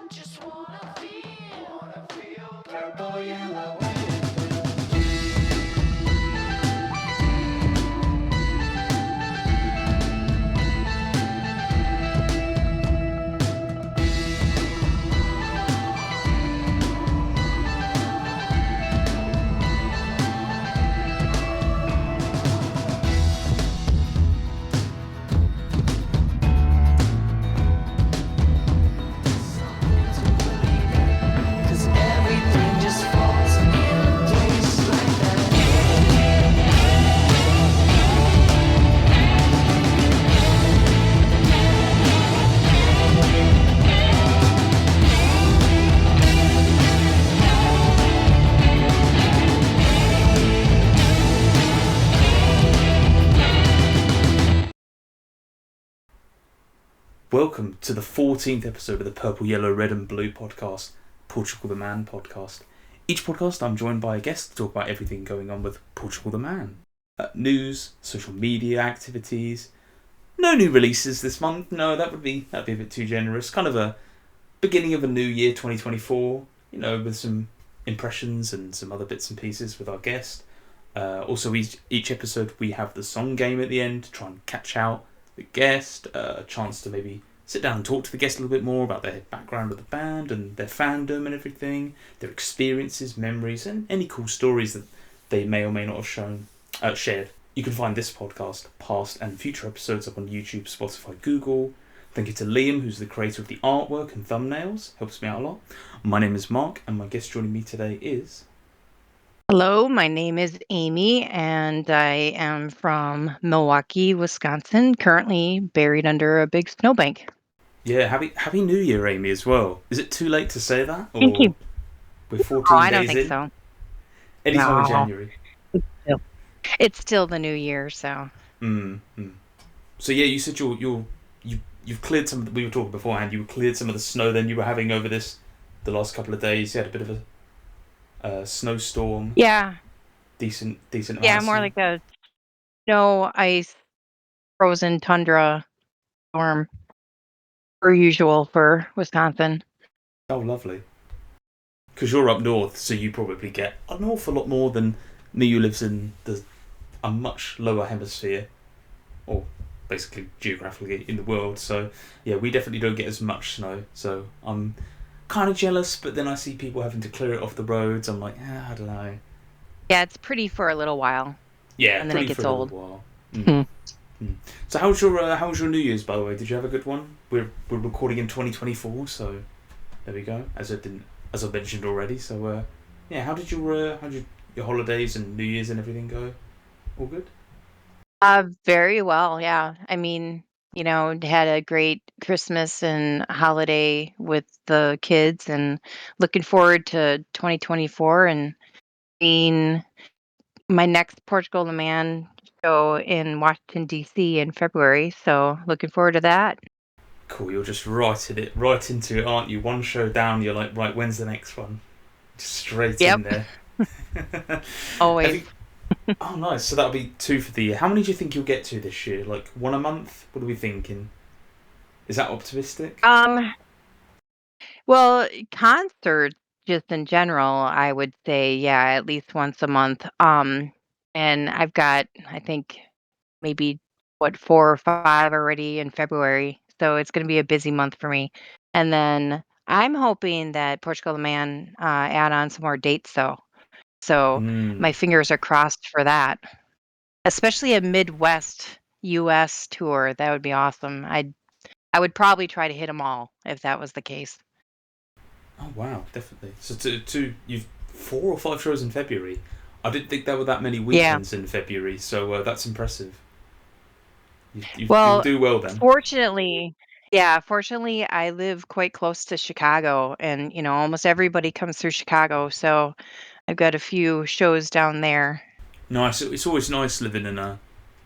Just wanna feel purple, yellow, and blue. Cause everything just falls in place like that. Welcome to the 14th episode of the Purple, Yellow, Red and Blue podcast, PortugalTheMan podcast. Each podcast I'm joined by a guest to talk about everything going on with PortugalTheMan. News, social media activities. No new releases this month. No, that'd be a bit too generous. Kind of a beginning of a new year, 2024, with some impressions and some other bits and pieces with our guest. Also, each episode we have the song game at the end to try and catch out the guest, a chance to maybe sit down and talk to the guest a little bit more about their background of the band and their fandom and everything, their experiences, memories, and any cool stories that they may or may not have shared. You can find this podcast, past and future episodes up on YouTube, Spotify, Google. Thank you to Liam, who's the creator of the artwork and thumbnails. Helps me out a lot. My name is Mark, and my guest joining me today is... Hello, my name is Amy, and I am from Milwaukee, Wisconsin, currently buried under a big snowbank. Yeah, happy New Year, Amy, as well. Is it too late to say that? Or Thank you. we're 14 Oh, I days don't think in? so. Anytime in No. January. It's still the new year, so. So yeah, you said you've cleared some. We were talking beforehand. You cleared some of the snow. Then you were having over the last couple of days. You had a bit of a snowstorm. Yeah. Decent. Yeah, icing. more like a snow, ice, frozen tundra storm, per usual for Wisconsin. Oh, lovely. Because you're up north, so you probably get an awful lot more than me, who lives in a much lower hemisphere, or basically geographically in the world. So yeah, we definitely don't get as much snow. So I'm kind of jealous, but then I see people having to clear it off the roads. I'm like, I don't know. Yeah, it's pretty for a little while. Yeah, and then it gets for a old. little while. So how was your New Year's, by the way? Did you have a good one? We're recording in 2024, so there we go. As I mentioned already. So yeah, how did your holidays and New Year's and everything go? All good? Very well, yeah. I mean, had a great Christmas and holiday with the kids and looking forward to 2024 and seeing my next Portugal the Man show in Washington, D.C. in February. So looking forward to that. Cool, you're just right into it, aren't you? One show down, you're like, right, when's the next one? Just straight in there. Always. Oh, nice. So that'll be 2 for the year. How many do you think you'll get to this year? Like 1 a month? What are we thinking? Is that optimistic? Well, concerts just in general, I would say, yeah, at least once a month. And I've got, I think, maybe 4 or 5 already in February. So it's going to be a busy month for me. And then I'm hoping that Portugal the Man add on some more dates, though. So my fingers are crossed for that, especially a Midwest U.S. tour. That would be awesome. I would probably try to hit them all if that was the case. Oh wow, definitely. So you've 4 or 5 shows in February. I didn't think there were that many weekends in February, so that's impressive. You'll do well then. Fortunately, I live quite close to Chicago, and almost everybody comes through Chicago, so I've got a few shows down there. Nice. It's always nice living in a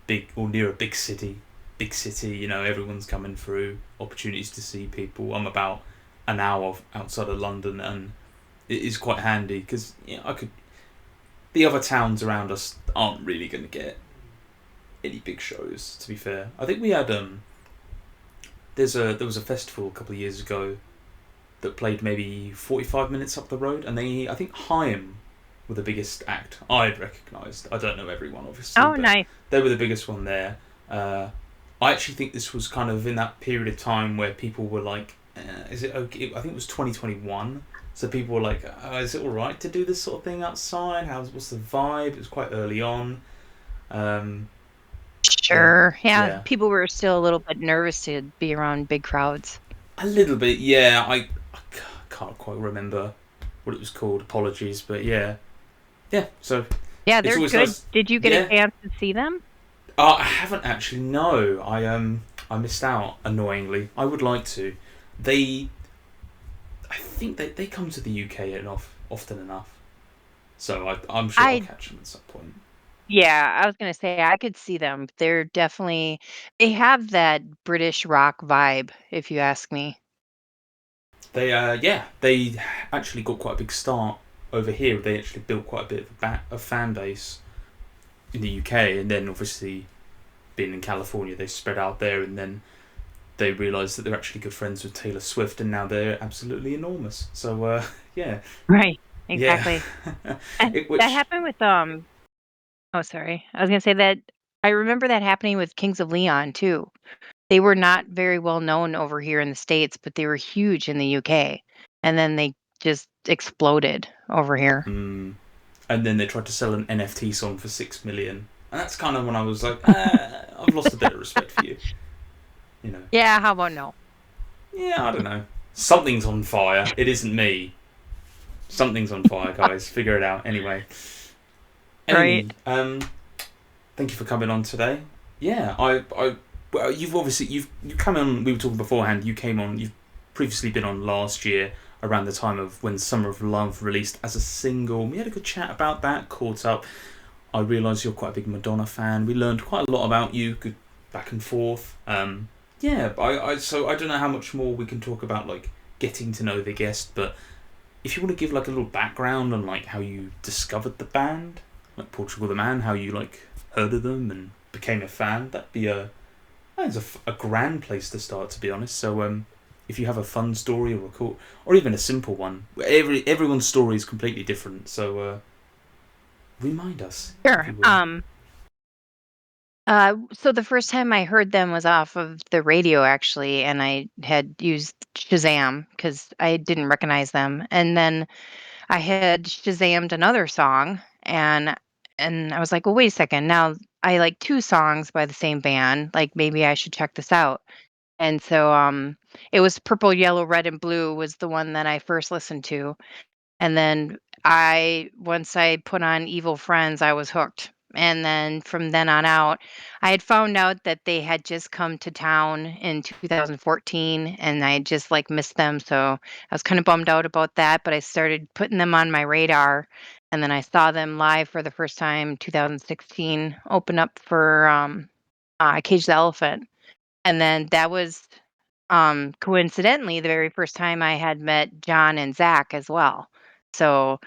big or near a big city. Everyone's coming through, opportunities to see people. I'm about an hour outside of London, and it is quite handy because the other towns around us aren't really going to get any big shows. To be fair, I think we had there was a festival a couple of years ago that played maybe 45 minutes up the road, and I think Haim were the biggest act I'd recognised. I don't know everyone, obviously, Oh, but nice. they were the biggest one there. I actually think this was kind of in that period of time where people were like, is it okay? I think it was 2021, so people were like, is it alright to do this sort of thing outside? What's the vibe? It was quite early on. Sure. Yeah, Yeah. people were still a little bit nervous to be around big crowds. A little bit, yeah. I can't quite remember what it was called. Apologies, but yeah. So Yeah, it's they're always good. nice. Did you get a chance to see them? I haven't actually. No, I missed out. Annoyingly, I would like to. I think they come to the UK often enough, so I'm sure I'll catch them at some point. Yeah, I was gonna say I could see them. They have that British rock vibe, if you ask me. They actually got quite a big start over here. They actually built quite a bit of a fan base in the UK, and then obviously being in California, they spread out there, and then they realised that they're actually good friends with Taylor Swift, and now they're absolutely enormous. So yeah. Right. Exactly. Yeah. That happened with oh, sorry. I was gonna say that I remember that happening with Kings of Leon too. They were not very well known over here in the States, but they were huge in the UK. And then they just exploded over here. And then they tried to sell an NFT song for 6 million, and that's kind of when I was like, I've lost a bit of respect for you. You know. Yeah, how about no? Yeah, I don't know. Something's on fire. It isn't me. Something's on fire, guys. Figure it out. Anyway, Right. thank you for coming on today. Yeah, well, you've come on. We were talking beforehand. You came on. You've previously been on last year around the time of when Summer of Love released as a single. We had a good chat about that. Caught up. I realised you're quite a big Madonna fan. We learned quite a lot about you. Good back and forth. So I don't know how much more we can talk about, like getting to know the guest, but if you want to give like a little background on like how you discovered the band, like Portugal.The, how you like heard of them and became a fan, that'd be a grand place to start, to be honest. So if you have a fun story or even a simple one, everyone's story is completely different. So remind us. Sure. So the first time I heard them was off of the radio, actually, and I had used Shazam because I didn't recognize them. And then I had Shazammed another song, and I was like, well, wait a second. Now I like two songs by the same band. Like maybe I should check this out. And so it was Purple, Yellow, Red, and Blue was the one that I first listened to. And then once I put on Evil Friends, I was hooked. And then from then on out, I had found out that they had just come to town in 2014 and I had just like missed them. So I was kind of bummed out about that, but I started putting them on my radar. And then I saw them live for the first time 2016, open up for Cage the Elephant. And then that was coincidentally the very first time I had met John and Zach as well. So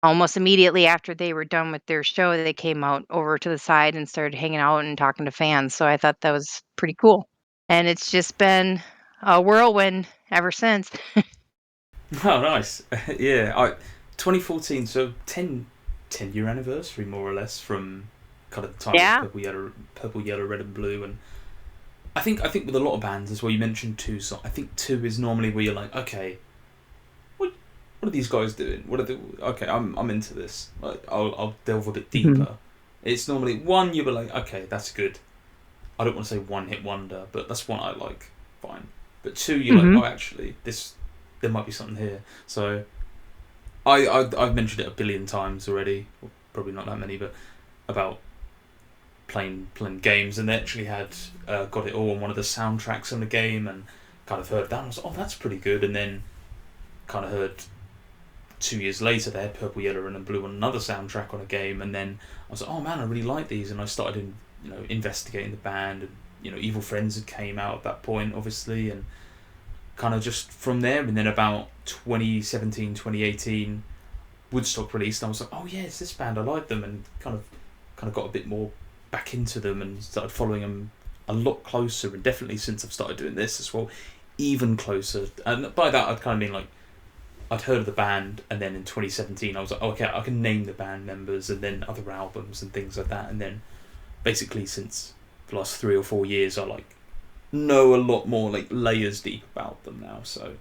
almost immediately after they were done with their show, they came out over to the side and started hanging out and talking to fans. So I thought that was pretty cool. And it's just been a whirlwind ever since. Oh, nice. Yeah, 2014, so 10-year anniversary, more or less, from kind of the time Yeah. of Purple, Yellow, Red, and Blue. And I think with a lot of bands as well, you mentioned two songs. I think two is normally where you're like, okay, what are these guys doing? What are they? Okay, I'm into this. Like, I'll delve a bit deeper. It's normally one you were like, okay, that's good. I don't want to say one hit wonder, but that's one I like. Fine. But two, you're like, oh, actually, there might be something here. So I've mentioned it a billion times already, well, probably not that many, but about playing games, and they actually had got it all on one of the soundtracks on the game, and kind of heard that and I was like, oh, that's pretty good. And then kind of heard 2 years later they had Purple, Yellow, and Blue on another soundtrack on a game, and then I was like, oh man, I really like these, and I started investigating the band, and Evil Friends had came out at that point, obviously, and kind of just from there. And then about 2017, 2018, Woodstock released, and I was like, oh yeah, it's this band, I like them, and kind of got a bit more back into them and started following them a lot closer, and definitely since I've started doing this as well, even closer. And by that I'd kind of mean like I'd heard of the band, and then in 2017 I was like, okay, I can name the band members and then other albums and things like that, and then basically since the last 3 or 4 years I like know a lot more like layers deep about them now. So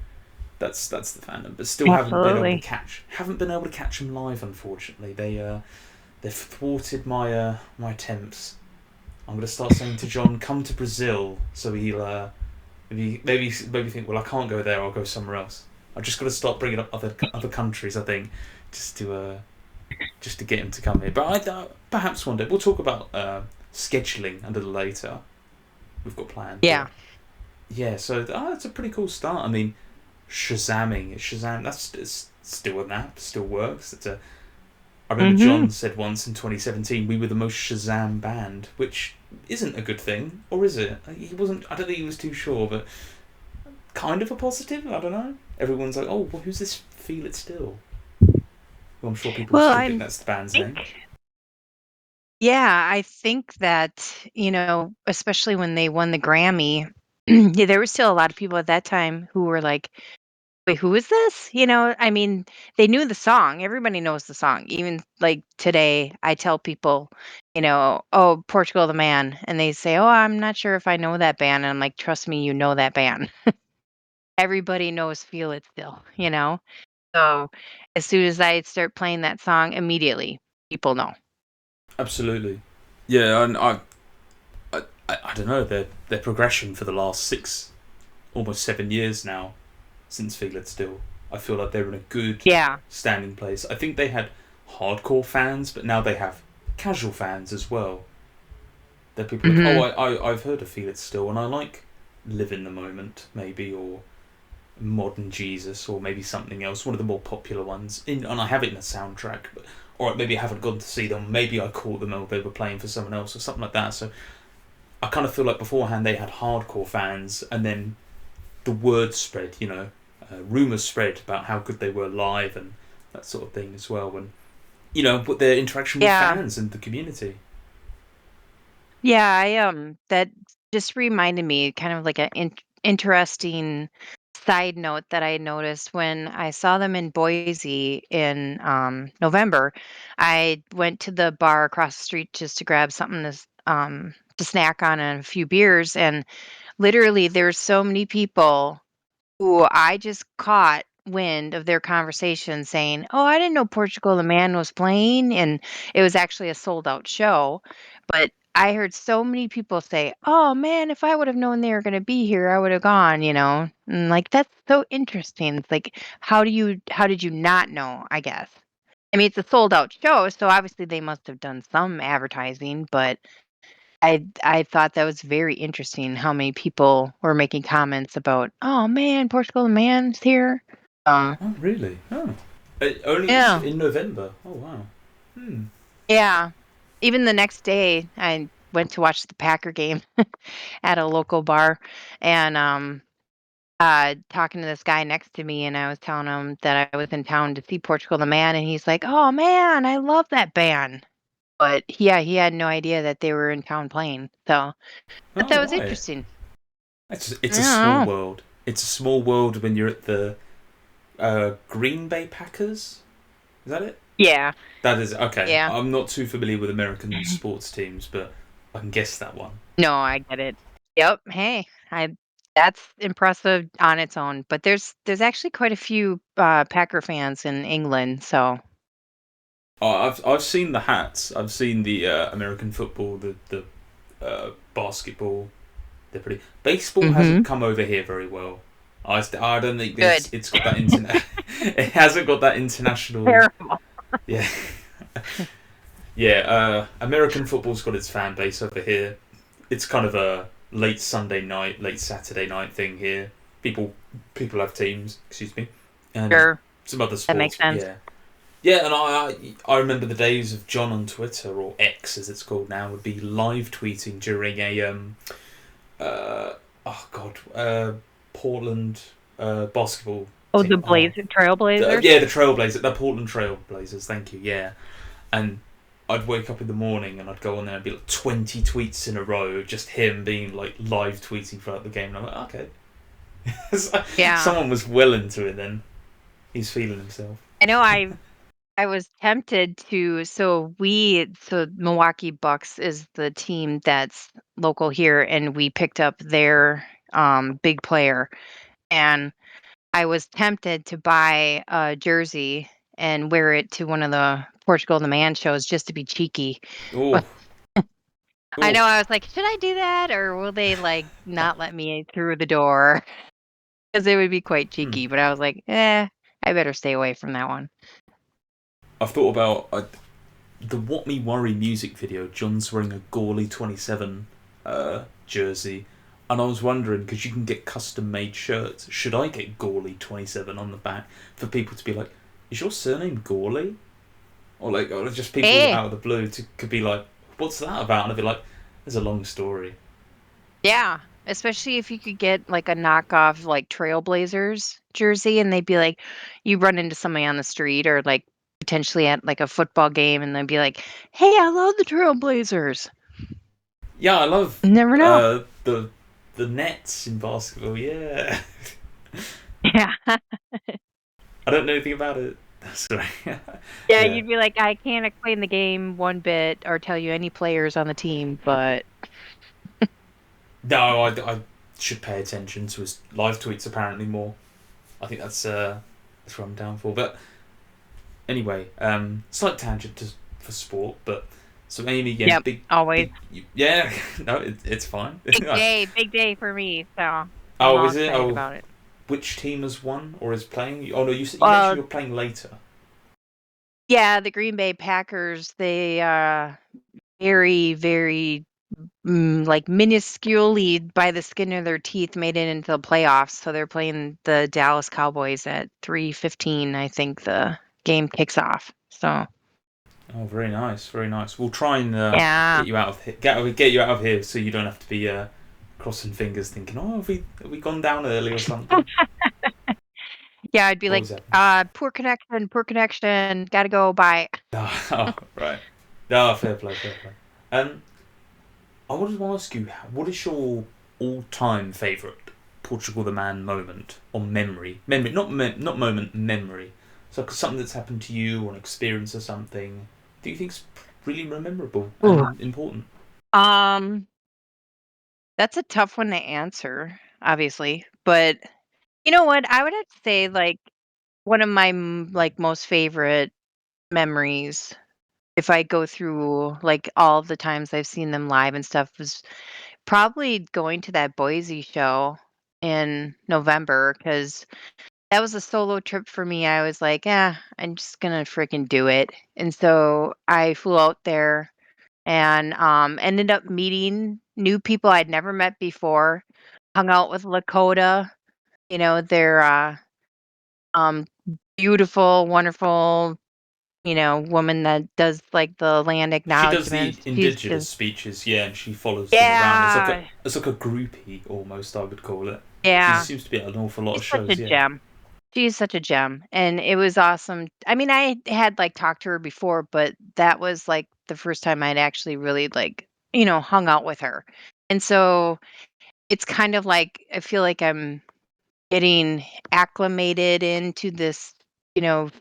that's the fandom, but still haven't been able to catch them live. Unfortunately, they've thwarted my attempts. I'm gonna start saying to John, come to Brazil, so he'll maybe think, well, I can't go there, I'll go somewhere else. I've just got to start bringing up other countries, I think, just to get him to come here. But perhaps one day we'll talk about scheduling a little later. We've got planned. Yeah. Yeah. So that's a pretty cool start. I mean, Shazam. It's still an app, still works. I remember John said once in 2017 we were the most Shazam band, which isn't a good thing, or is it? He wasn't. I don't think he was too sure, but kind of a positive. I don't know. Everyone's like, "Oh, well, who's this? Feel It Still." Well, I'm sure people still think that's the band's name. Yeah, I think that, especially when they won the Grammy, yeah, there were still a lot of people at that time who were like, wait, who is this? I mean, they knew the song. Everybody knows the song. Even like today, I tell people, oh, Portugal the Man. And they say, oh, I'm not sure if I know that band. And I'm like, trust me, you know that band. Everybody knows Feel It Still, So as soon as I start playing that song, immediately people know. Absolutely. Yeah, and I don't know, their progression for the last almost 7 years now, since Feel It Still, I feel like they're in a good standing place. I think they had hardcore fans, but now they have casual fans as well. They're people like, I've heard of Feel It Still, and I like Live in the Moment, maybe, or Modern Jesus, or maybe something else, one of the more popular ones, and I have it in a soundtrack, but or maybe I haven't gone to see them, maybe I caught them or they were playing for someone else or something like that. So I kind of feel like beforehand they had hardcore fans, and then the word spread, rumours spread about how good they were live and that sort of thing as well, and but their interaction with fans and the community. Yeah, that just reminded me, kind of like an interesting side note that I noticed when I saw them in Boise in November. I went to the bar across the street just to grab something to snack on and a few beers, and literally there's so many people who I just caught wind of their conversation saying, "Oh, I didn't know Portugal the Man was playing," and it was actually a sold out show. But I heard so many people say, "Oh man, if I would have known they were going to be here, I would have gone," And like that's so interesting. It's like how did you not know, I guess. I mean, it's a sold out show, so obviously they must have done some advertising, but I thought that was very interesting how many people were making comments about, "Oh man, Portugal the Man's here." Oh, really? Oh. Only in November. Oh, wow. Yeah. Even the next day, I went to watch the Packer game at a local bar, and talking to this guy next to me, and I was telling him that I was in town to see Portugal the Man, and he's like, "Oh man, I love that band." But yeah, he had no idea that they were in town playing. So, but that was interesting. It's a small world. It's a small world when you're at the Green Bay Packers. Is that it? Yeah. That is okay. Yeah. I'm not too familiar with American sports teams, but I can guess that one. No, I get it. Yep. Hey, that's impressive on its own. But there's actually quite a few Packer fans in England, so. Oh, I've seen the hats. I've seen the American football, the basketball. They're pretty. Baseball hasn't come over here very well. I don't think it's got that internet. It hasn't got that international. Terrible. Yeah. Yeah. American football's got its fan base over here. It's kind of a late Sunday night, late Saturday night thing here. People have teams. Excuse me. And sure. Some other sports. That makes sense. Yeah. Yeah, and I remember the days of John on Twitter, or X as it's called now, would be live tweeting during a Portland basketball. Oh, team. The Trailblazers? The Trailblazers, the Portland Trailblazers, thank you, yeah. And I'd wake up in the morning and I'd go on there and be like 20 tweets in a row, just him being like live tweeting throughout the game. And I'm like, okay. Yeah. Someone was well into it then. He's feeling himself. I know I was tempted to. So Milwaukee Bucks is the team that's local here, and we picked up their big player, and I was tempted to buy a jersey and wear it to one of the Portugal.The Man shows just to be cheeky. Oh, But I know oh. I was like, should I do that, or will they like not let me through the door? Because it would be quite Hmm. cheeky. But I was like, I better stay away from that one. I've thought about the What Me Worry music video. John's wearing a Gawley 27 jersey, and I was wondering, because you can get custom made shirts, should I get Gawley 27 on the back for people to be like, is your surname Gawley? Or just people Hey, out of the blue could be like, what's that about? And I'd be like, there's a long story. yeah. Especially if you could get like a knockoff like Trailblazers jersey, and they'd be like, you run into somebody on the street or like potentially at like a football game, and they'd be like, hey, I love the Trailblazers. Yeah, I love You never know. the nets in basketball. Yeah, Yeah. I don't know anything about it. Sorry. Yeah, Yeah. you'd be like, I can't explain the game one bit or tell you any players on the team, but No, I should pay attention to his live tweets apparently more. I think that's what I'm down for. But anyway, slight tangent for sport, but so Amy, yeah, yep, always yeah, no, it's fine. big day for me. So I'm Oh, all is it? excited Oh, about it. which team has won or is playing? Oh no, you Uh, mentioned you're playing later. yeah, the Green Bay Packers, they very, very like minusculely by the skin of their teeth made it into the playoffs. So they're playing the Dallas Cowboys at 3:15. I think the game kicks off. So Oh, very nice, very nice. We'll try and yeah. get you out of here. Get you out of here, so you don't have to be crossing fingers, thinking, "Oh, have we gone down early or something?" Yeah, I'd be What like, was that? poor connection, gotta go, bye. Oh, right. No, fair play, fair play. Um, I wanted to ask you, what is your all-time favourite Portugal the Man moment or memory? Memory, not moment, memory. So something that's happened to you or an experience or something. Do you think's really memorable Ooh. and important? Um, that's a tough one to answer, obviously, but you know what? I would have to say, like, one of my like most favorite memories, if I go through like all the times I've seen them live and stuff, was probably going to that Boise show in November because that was a solo trip for me. I was like, yeah, I'm just gonna freaking do it. And so I flew out there and ended up meeting new people I'd never met before. Hung out with Lakota, their um, beautiful, wonderful, woman that does like the land She does the acknowledgments. She's indigenous just, speeches, yeah, and she follows them around. yeah, It's like a groupie almost, I would call it. She yeah. seems to be at an awful lot She's of such a shows, yeah. gem. She's such a gem, and it was awesome. I mean, I had like talked to her before, but that was like the first time I'd actually really like, hung out with her. And so it's kind of like I feel like I'm getting acclimated into this,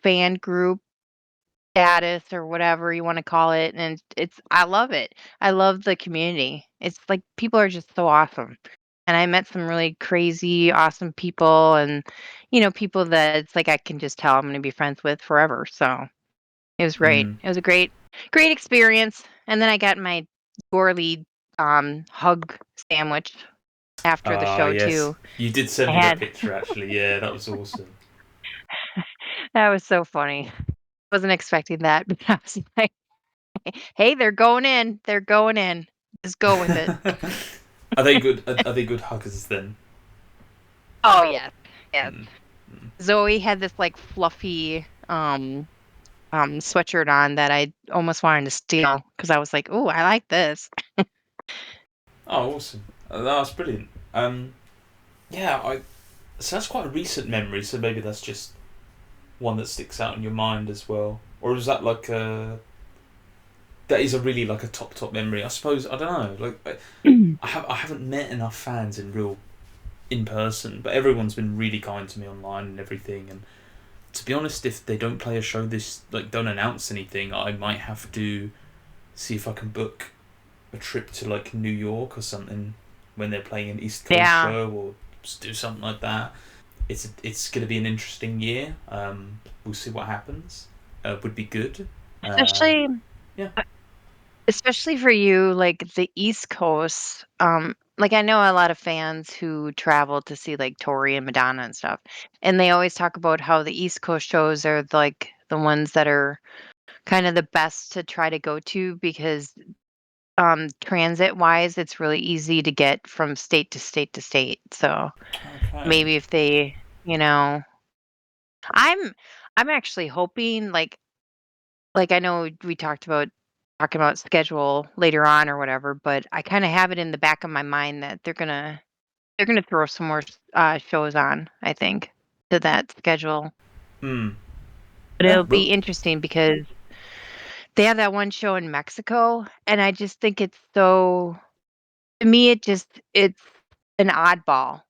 fan group status or whatever you want to call it. And I love it. I love the community. It's like people are just so awesome. And I met some really crazy, awesome people and, people that it's like I can just tell I'm going to be friends with forever. So it was great. Mm. It was a great, great experience. And then I got my Gorley hug sandwich after the Ah, show yes. too. You did send I me that had picture, actually. Yeah, that was awesome. that was so funny. Wasn't expecting that, but I was like, hey, they're going in. They're going in. Just go with it. Are they good? Are they good huggers then? Oh yes. Yes. Mm. Mm. Zoe had this like fluffy sweatshirt on that I almost wanted to steal because I was like, "Oh, I like this." Oh, awesome. That's brilliant. Yeah, so that's quite a recent memory, so maybe that's just one that sticks out in your mind as well. Or is that like that is a really like a top memory? I suppose I don't know. Like I haven't met enough fans in person, but everyone's been really kind to me online and everything, and to be honest, if they don't play a show don't announce anything, I might have to see if I can book a trip to New York or something when they're playing an East Coast show, or just do something like that. It's going to be an interesting year. We'll see what happens. Would be good. Especially, yeah. Especially for you, the East Coast. I know a lot of fans who travel to see Tori and Madonna and stuff, and they always talk about how the East Coast shows are the ones that are kind of the best to try to go to because transit wise, it's really easy to get from state to state to state. So maybe if they, I'm actually hoping I know we talked about talking about schedule later on or whatever, but I kind of have it in the back of my mind that they're gonna throw some more shows on, I think, to that schedule. But it'll be interesting because they have that one show in Mexico, and I just think it's so. To me, it's an oddball.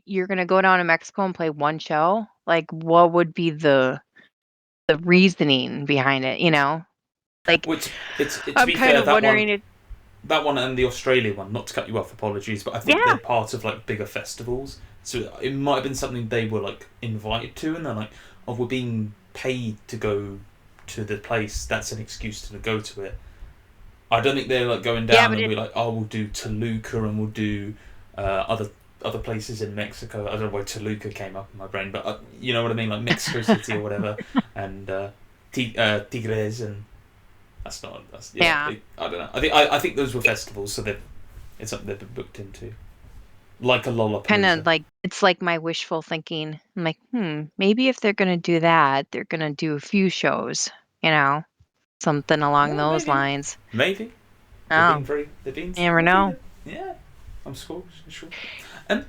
You're gonna go down to Mexico and play one show. What would be the reasoning behind it? Well, to I'm be kind fair, of wondering if. that one and the Australia one, not to cut you off, apologies, but I think they're part of bigger festivals, so it might have been something they were invited to, and they're like, "Oh, we're being paid to go to the place. That's an excuse to go to it." I don't think they're going down and be like, "Oh, we'll do Toluca and we'll do other places in Mexico." I don't know why Toluca came up in my brain, but you know what I mean, Mexico City or whatever, and Tigres and. I don't know. I think those were festivals, so it's something they've been booked into, like a Lollapalooza. Kind of it's my wishful thinking. I'm like, maybe if they're gonna do that, they're gonna do a few shows, something along those lines. Maybe. Oh, They've been. You never know. Yeah, I'm sure. I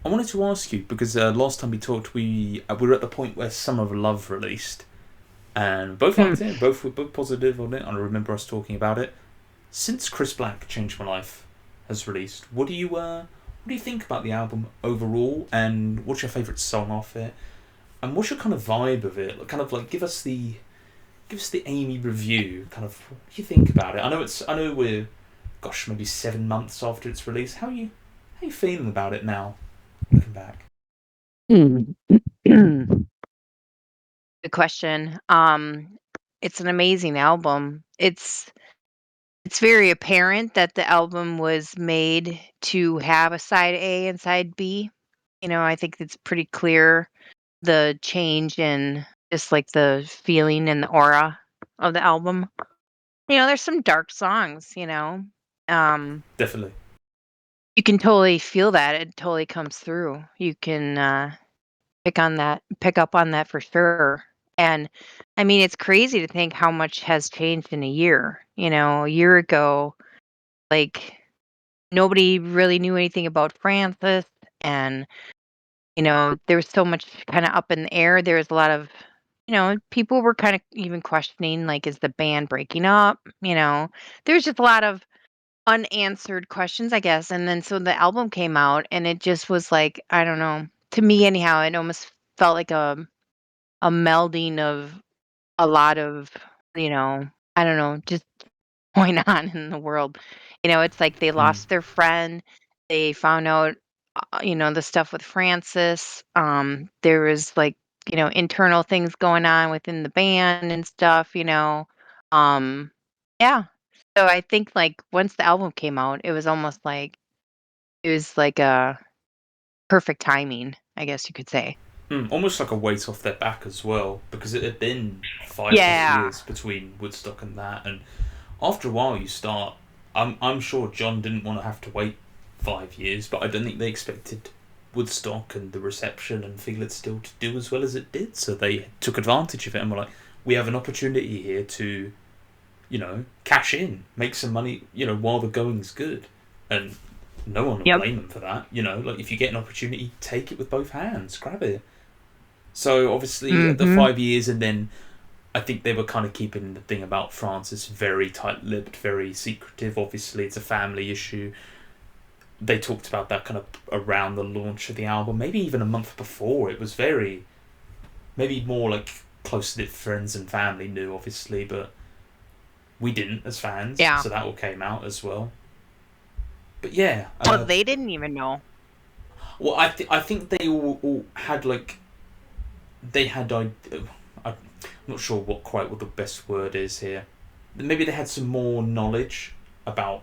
wanted to ask you because last time we talked, we were at the point where Summer of Love released. And both liked it, both were positive on it. I remember us talking about it. Since Chris Black Changed My Life has released, what do you think about the album overall? And what's your favourite song off it? And what's your kind of vibe of it? Give us the Amy review. What do you think about it? I know we're, maybe 7 months after its release. How are you feeling about it now? Looking back. Good question. It's an amazing album. It's very apparent that the album was made to have a side A and side B. I think it's pretty clear the change in just the feeling and the aura of the album. There's some dark songs, Definitely. You can totally feel that. It totally comes through. You can pick up on that for sure. And I mean, it's crazy to think how much has changed in a year. A year ago, nobody really knew anything about Francis, and there was so much kind of up in the air. There was a lot of people were kind of even questioning, is the band breaking up? There's just a lot of unanswered questions, I guess. And then so the album came out, and it just was I don't know, to me anyhow, it almost felt like a melding of a lot of, I don't know, just going on in the world. It's they lost their friend. They found out, the stuff with Francis. There was internal things going on within the band and stuff, Yeah. So I think once the album came out, it was almost it was a perfect timing, I guess you could say. Almost like a weight off their back as well, because it had been 5 years between Woodstock and that, and after a while you start. I'm sure John didn't want to have to wait 5 years, but I don't think they expected Woodstock and the reception and Feel It Still to do as well as it did, so they took advantage of it and were like, we have an opportunity here to, cash in, make some money, while the going's good, and no one will blame them for that. If you get an opportunity, take it with both hands, grab it. So obviously the 5 years, and then I think they were kind of keeping the thing about Francis very tight-lipped, very secretive. Obviously, it's a family issue. They talked about that kind of around the launch of the album, maybe even a month before. It was very, maybe more like close-knit friends and family knew, obviously, but we didn't as fans, Yeah. so that all came out as well. But yeah, Well, they didn't even know. well, I think they all had like they had I'm not sure what the best word is here. Maybe they had some more knowledge about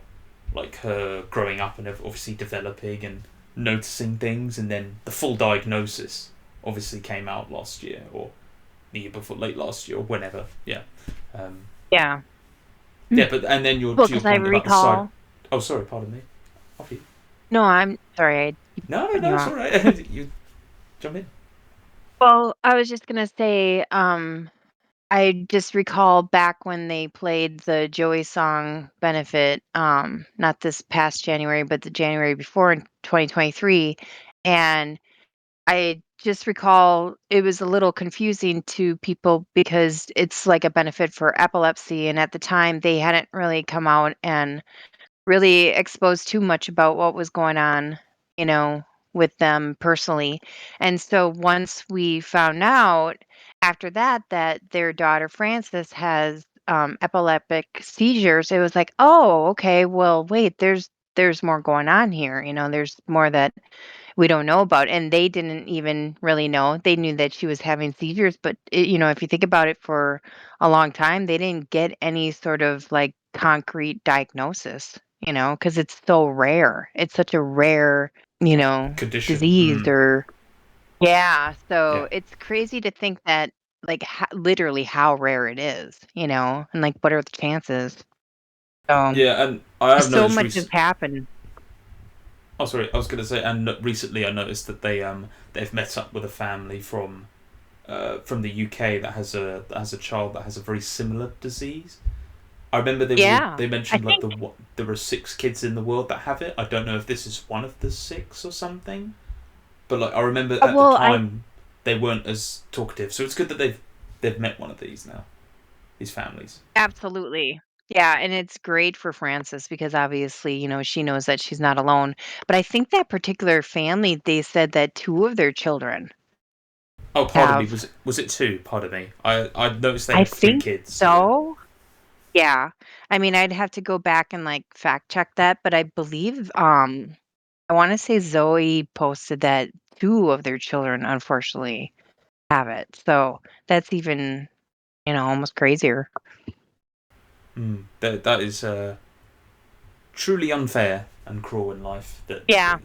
like her growing up and obviously developing and noticing things, and then the full diagnosis obviously came out last year or the year before, late last year or whenever. Yeah, um, Yeah. yeah. But and then Well, to your because I point about the side. recall. Oh, sorry, pardon me. Off you. No, I'm sorry. I keep No, no, cutting no. you It's off. all right. You jump in. Well, I was just gonna say, I just recall back when they played the Joey song benefit, not this past January, but the January before in 2023, and I just recall it was a little confusing to people because it's like a benefit for epilepsy, and at the time they hadn't really come out and really exposed too much about what was going on, you know, with them personally. And so once we found out after that that their daughter Frances has epileptic seizures, it was like, oh, okay, well, wait, there's more going on here. There's more that we don't know about, and they didn't even really know. They knew that she was having seizures, but if you think about it, for a long time they didn't get any sort of like concrete diagnosis, because it's so rare. It's such a rare, you know Condition. disease. Mm. Or yeah, Yeah. so it's crazy to think that, like, literally how rare it is, and like what are the chances. So Yeah, and I have so noticed much has happened. Oh, sorry. I was going to say, and recently I noticed that they've met up with a family from the UK that has a child that has a very similar disease. I remember Yeah, they I mentioned like think. there are 6 kids in the world that have it. I don't know if this is one of the 6 or something, but like I remember at the Well, I time they weren't as talkative. So it's good that they've met one of these now. These families. Absolutely. Yeah, and it's great for Frances because obviously, she knows that she's not alone. But I think that particular family, they said that 2 of their children Oh, pardon me. have. Was it 2? Pardon me. I noticed they I had 3 think kids. So so. Yeah. I mean, I'd have to go back and like fact check that, but I believe I want to say Zoe posted that 2 of their children unfortunately have it. So that's even, almost crazier. that is truly unfair and cruel in life that Yeah.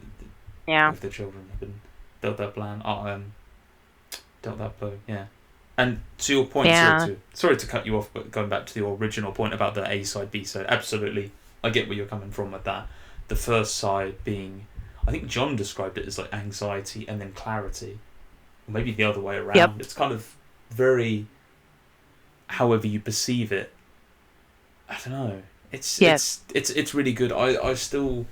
Yeah. both their children have been dealt that plan. Dealt that blow. Yeah. And to your point, Yeah. sorry to cut you off, but going back to the original point about the A side, B side, absolutely, I get where you're coming from with that. The first side being, I think John described it as like anxiety and then clarity, or maybe the other way Yep. around. It's kind of very, however you perceive it. I don't know. Yes. It's really good. I still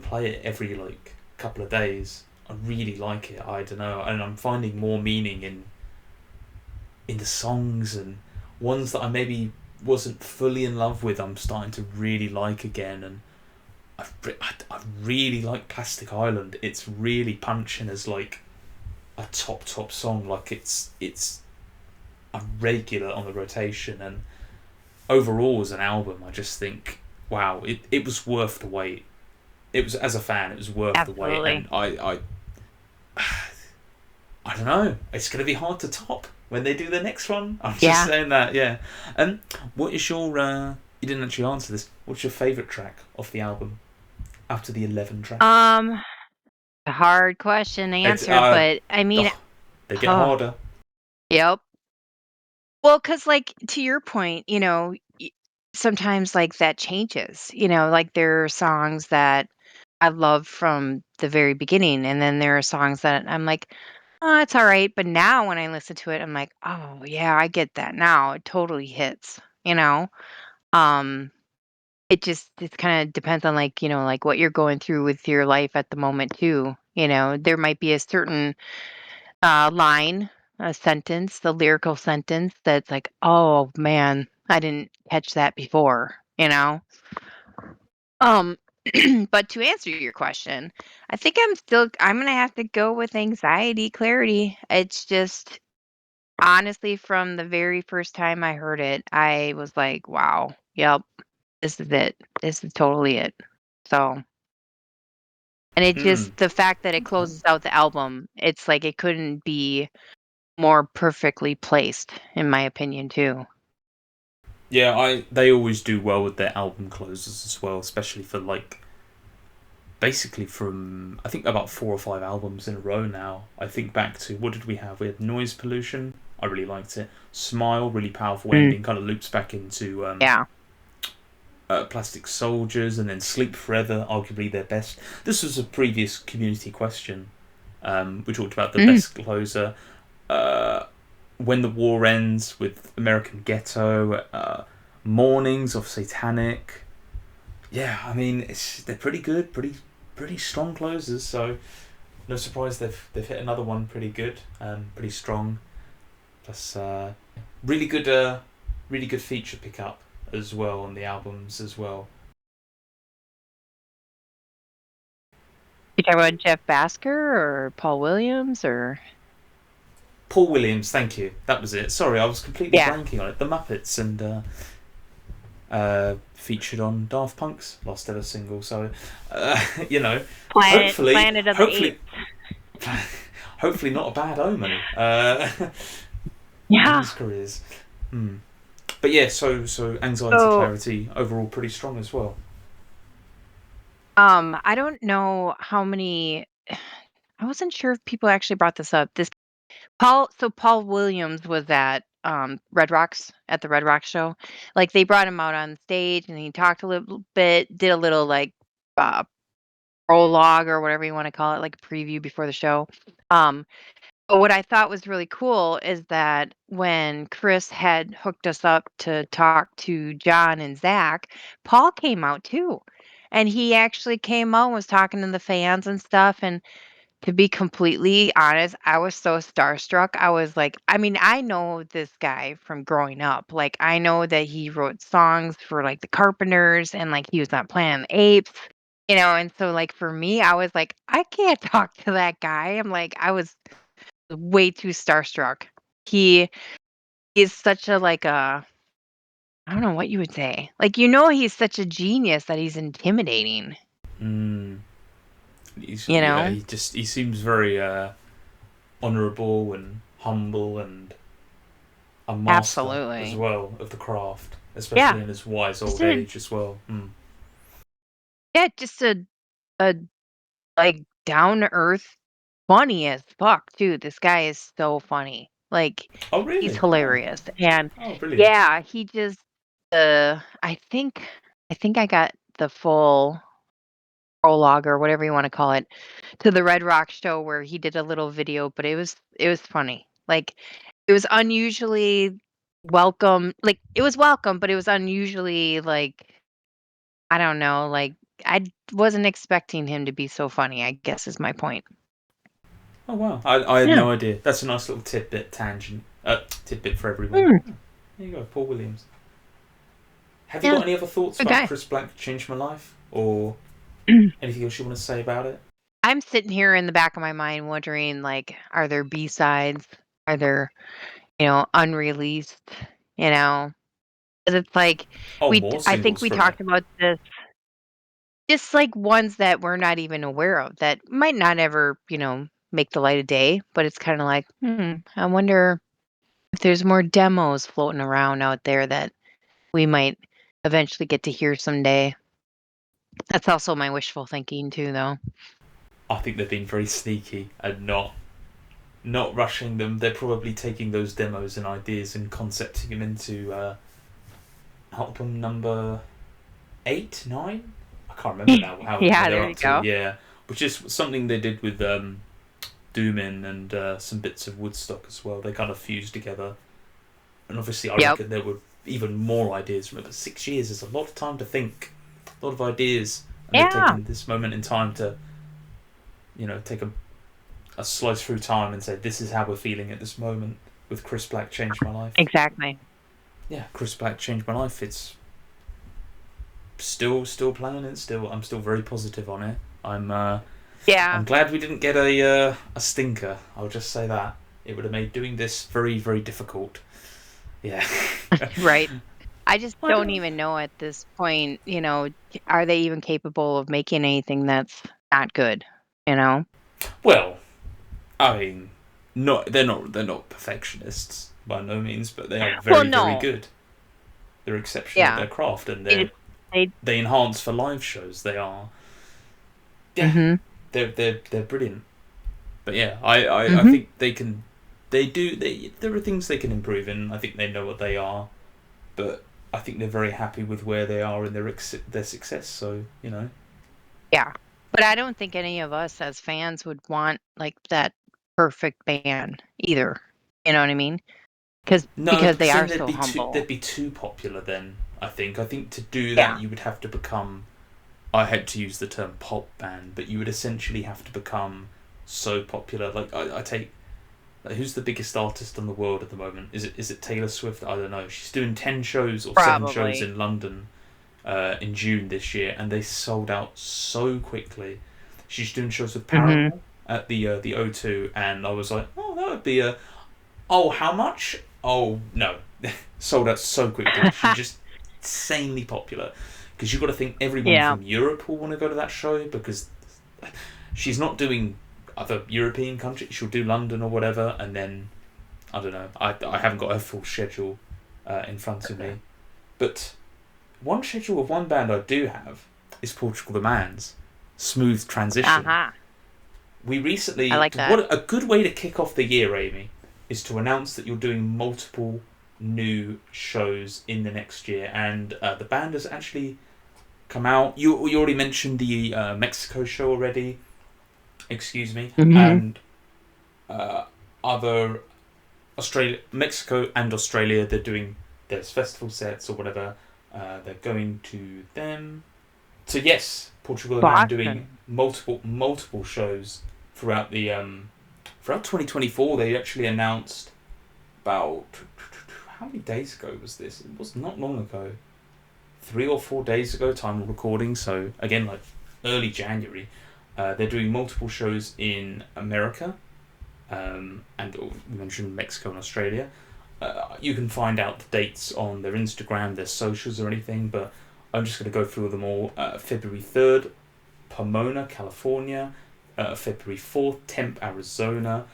play it every like couple of days. I really like it. I don't know, and I'm finding more meaning in the songs, and ones that I maybe wasn't fully in love with. I'm starting to really like again, and I really like Plastic Island. It's really punching as like a top song. Like it's a regular on the rotation, and overall as an album, I just think wow, it was worth the wait. It was, as a fan, it was worth the wait, Absolutely. and I don't know. It's going to be hard to top when they do the next one. I'm just Yeah. saying that, yeah. What is your? You didn't actually answer this. What's your favourite track off the album after the 11 tracks? A hard question to It's answer, but I mean, oh, they get oh, harder. yep. Well, because like to your point, sometimes like that changes. Like there are songs that I love from the very beginning, and then there are songs that I'm like, oh, it's all right. But now when I listen to it, I'm like, oh yeah, I get that now. It totally hits. Um, it kind of depends on like like what you're going through with your life at the moment too. There might be a certain line, a sentence, the lyrical sentence that's like, "Oh, man, I didn't catch that before?" Um, but to answer your question, I think I'm gonna have to go with anxiety, clarity. It's just honestly, from the very first time I heard it, I was like, wow, yep, this is it. This is totally it. So, and it Hmm. just, the fact that it Okay. closes out the album, it's like it couldn't be more perfectly placed, in my opinion, too. Yeah, they always do well with their album closers as well, especially for like basically from I think about 4 or 5 albums in a row now. I think back to what did we have? We had Noise Pollution. I really liked it. Smile, really powerful Mm, ending, kind of loops back into yeah. Plastic Soldiers, and then Sleep Forever, arguably their best. This was a previous community question. We talked about the Mm. best closer. When the War Ends with American Ghetto, Mornings of Satanic. Yeah, I mean they're pretty good, pretty strong closers. So no surprise they've hit another one pretty good, pretty strong. Plus, really good feature pickup as well on the albums as well. You talking about Jeff Basker or Paul Williams or? Paul Williams, thank you. That was it. Sorry, I was completely Yeah. blanking on it. The Muppets and featured on Daft Punk's last ever single. So, you know, hopefully, Planet of the hopefully, Apes. hopefully not a bad omen in Yeah. his careers. Hmm. But yeah, so Anxiety So, Clarity overall pretty strong as well. I don't know how many. I wasn't sure if people actually brought this up. Paul Williams was Red Rocks at the Red Rocks show. Like they brought him out on stage and he talked a little bit, did a little like uh prologue or whatever you want to call it, like a preview before the show. Um but what I thought was really cool is that when Chris had hooked us up to talk to John and Zach, Paul came out too. And he actually came out and was talking to the fans and stuff. And to be completely honest, I was so starstruck. I was like, I mean, I know this guy from growing up. Like, I know that he wrote songs for like the Carpenters and like he was on Planet of the Apes, and so like for me, I was like, I can't talk to that guy. I'm like, I was way too starstruck. He is such a like a I don't know what you would say. Like, he's such a genius that he's intimidating, Mm. you Yeah, know? he seems very honourable and humble and a master as Absolutely. well of the craft, Yeah. especially in his wise Just old a age as well. Mm. yeah, just a like down to earth, funny as fuck too. This guy is so funny. Like Oh, he's really? Oh, hilarious. And oh, brilliant. yeah, he just I think I got the full prologue or whatever you want to call it to the Red Rock show where he did a little video, but it was funny. Like it was unusually welcome. Like it was welcome, but it was unusually like I don't know, like I wasn't expecting him to be so funny, I guess is my point. Oh, wow. I had Yeah. no idea. That's a nice little tidbit for everyone. Mm, Oh, there you go, Paul Williams. Have you yeah. got any other thoughts Good about guy. Chris Black Changed My Life? Or anything else you want to say about it? I'm sitting here in the back of my mind wondering, like, are there B-sides? Are there, unreleased? You know, 'cause it's like Oh, more I think singles we from it. talked about this, just like ones that we're not even aware of that might not ever, make the light of day. But it's kind of like, I wonder if there's more demos floating around out there that we might eventually get to hear someday. That's also my wishful thinking too, though. I think they've been very sneaky and not rushing them. They're probably taking those demos and ideas and concepting them into album number 8, 9. I can't remember now how many Yeah, they're there you up to. go. Yeah, which is something they did with Doomin and some bits of Woodstock as well. They kind of fused together, and obviously I Yep. reckon there were even more ideas. Remember, 6 years is a lot of time to think, a lot of ideas, and they've Yeah, taken this moment in time to take a slice through time and say this is how we're feeling at this moment with Chris Black Changed My Life. exactly. Yeah, Chris Black Changed My Life. It's still playing it. I'm still very positive on it. I'm Yeah. glad we didn't get a stinker. I'll just say that. It would have made doing this very, very difficult. Yeah. Right. I just I don't don't. even know at this point, are they even capable of making anything that's not good, you know? Well, I mean, they're not perfectionists by no means, but they are Well, very, very no. good. They're exceptional at Yeah. their craft, and They they they enhance for live shows. They are, yeah, Mhm. they're brilliant. But yeah, I Mhm. think there are things they can improve in. I think they know what they are, but I think they're very happy with where they are in their success. So Yeah. But I don't think any of us as fans would want like that perfect band either. You know what I mean? no, Because they because then are so humble. they'd be too popular. Then I think to do that Yeah. you would have to become. I hate to use the term pop band, but you would essentially have to become so popular. Like I take. Like, who's the biggest artist in the world at the moment? Is it Taylor Swift? I don't know. She's doing 10 shows or 7 shows Probably. in London in June this year, and they sold out so quickly. She's doing shows with Mhm. Paramore at the O2, and I was like, oh, that would be a. Oh, how much? Oh no, sold out so quickly. She's just insanely popular because you've got to think everyone Yeah. from Europe will want to go to that show because she's not doing other European countries. She'll do London or whatever, and then I don't know. I haven't got her full schedule in front of me, but one schedule of one band I do have is Portugal.The.Man's Smooth Transition. Uh-huh. We I recently, like that. what a good way to kick off the year, Amy, is to announce that you're doing multiple new shows in the next year, and the band has actually come out. You already mentioned the Mexico show already. Excuse me, Mhm. and other Mexico and Australia. They're doing their festival sets or whatever. They're going to them. So yes, Portugal.The.Man doing Boston. multiple shows throughout the throughout 2024. They actually announced about how many days ago was this? It was not long ago. 3 or 4 days ago, time of recording. So again, like early January. They're doing multiple shows in America, and we mentioned Mexico and Australia. You can find out the dates on their Instagram, their socials, or anything, but I'm just going to go through them all. February 3rd, Pomona, California. February 4th, Tempe, Arizona.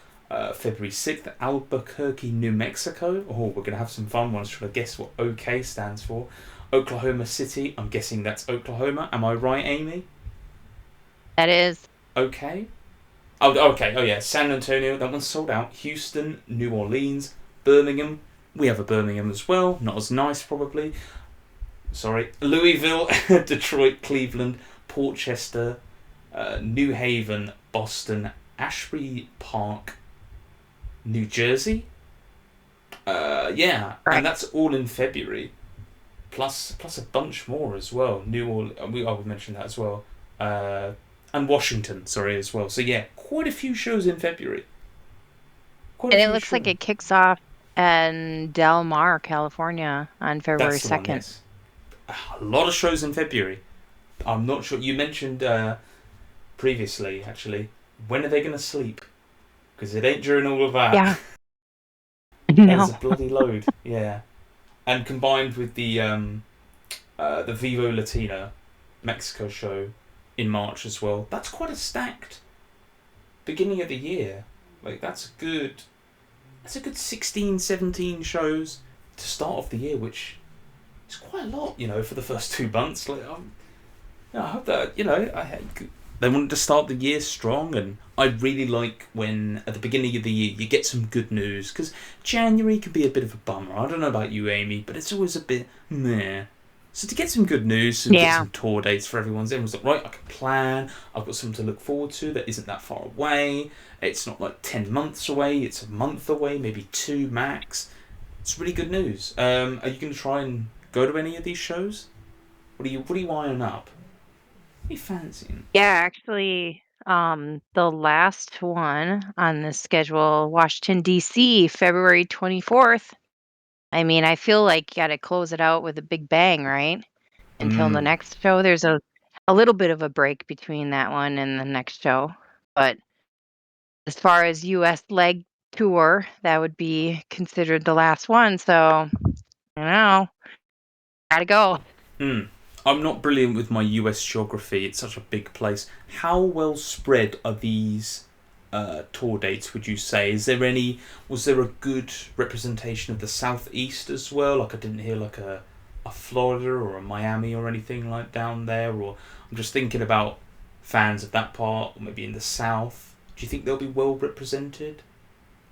February 6th, Albuquerque, New Mexico. Oh, we're going to have some fun ones trying to guess what OK stands for. Oklahoma City, I'm guessing that's Oklahoma. Am I right, Amy? That is. OK? Oh, okay. Oh, yeah. San Antonio, that one's sold out. Houston, New Orleans, Birmingham. We have a Birmingham as well. Not as nice, probably. Sorry. Louisville, Detroit, Cleveland, Portchester, New Haven, Boston, Ashbury Park, New Jersey. Yeah, and Right. that's all in February. Plus a bunch more as well. I would mention that as well. And Washington, sorry, as well. So yeah, quite a few shows in February. Quite a And it few looks like shows. it kicks off in Del Mar, California on February That's the one, 2nd. yes. A lot of shows in February. I'm not sure. You mentioned previously, actually, when are they going to sleep? Because it ain't during all of that. Yeah. There's No. a bloody load, yeah. And combined with the Vivo Latina Mexico show in March as well, that's quite a stacked beginning of the year. Like that's a good 16, 17 shows to start off the year, which is quite a lot, for the first 2 months. Like I hope that they wanted to start the year strong, and I really like when at the beginning of the year you get some good news, because January can be a bit of a bummer. I don't know about you, Amy, but it's always a bit meh. So to get some good news, to get Yeah. some tour dates for everyone's like, right, I can plan. I've got something to look forward to that isn't that far away. It's not like 10 months away. It's a month away, maybe 2 max. It's really good news. Are you going to try and go to any of these shows? What are you eyeing up? What are you fancying? Yeah, actually, the last one on the schedule, Washington, D.C., February 24th. I mean, I feel like you gotta close it out with a big bang, right? Until the Mm. next show. There's a little bit of a break between that one and the next show. But as far as US leg tour, that would be considered the last one. So, you know, gotta go. I'm not brilliant with my US geography. It's such a big place. How well spread are these tour dates, would you say? Was there a good representation of the Southeast as well? Like I didn't hear like a Florida or a Miami or anything like down there. Or I'm just thinking about fans of that part, or maybe in the South. Do you think they'll be well represented?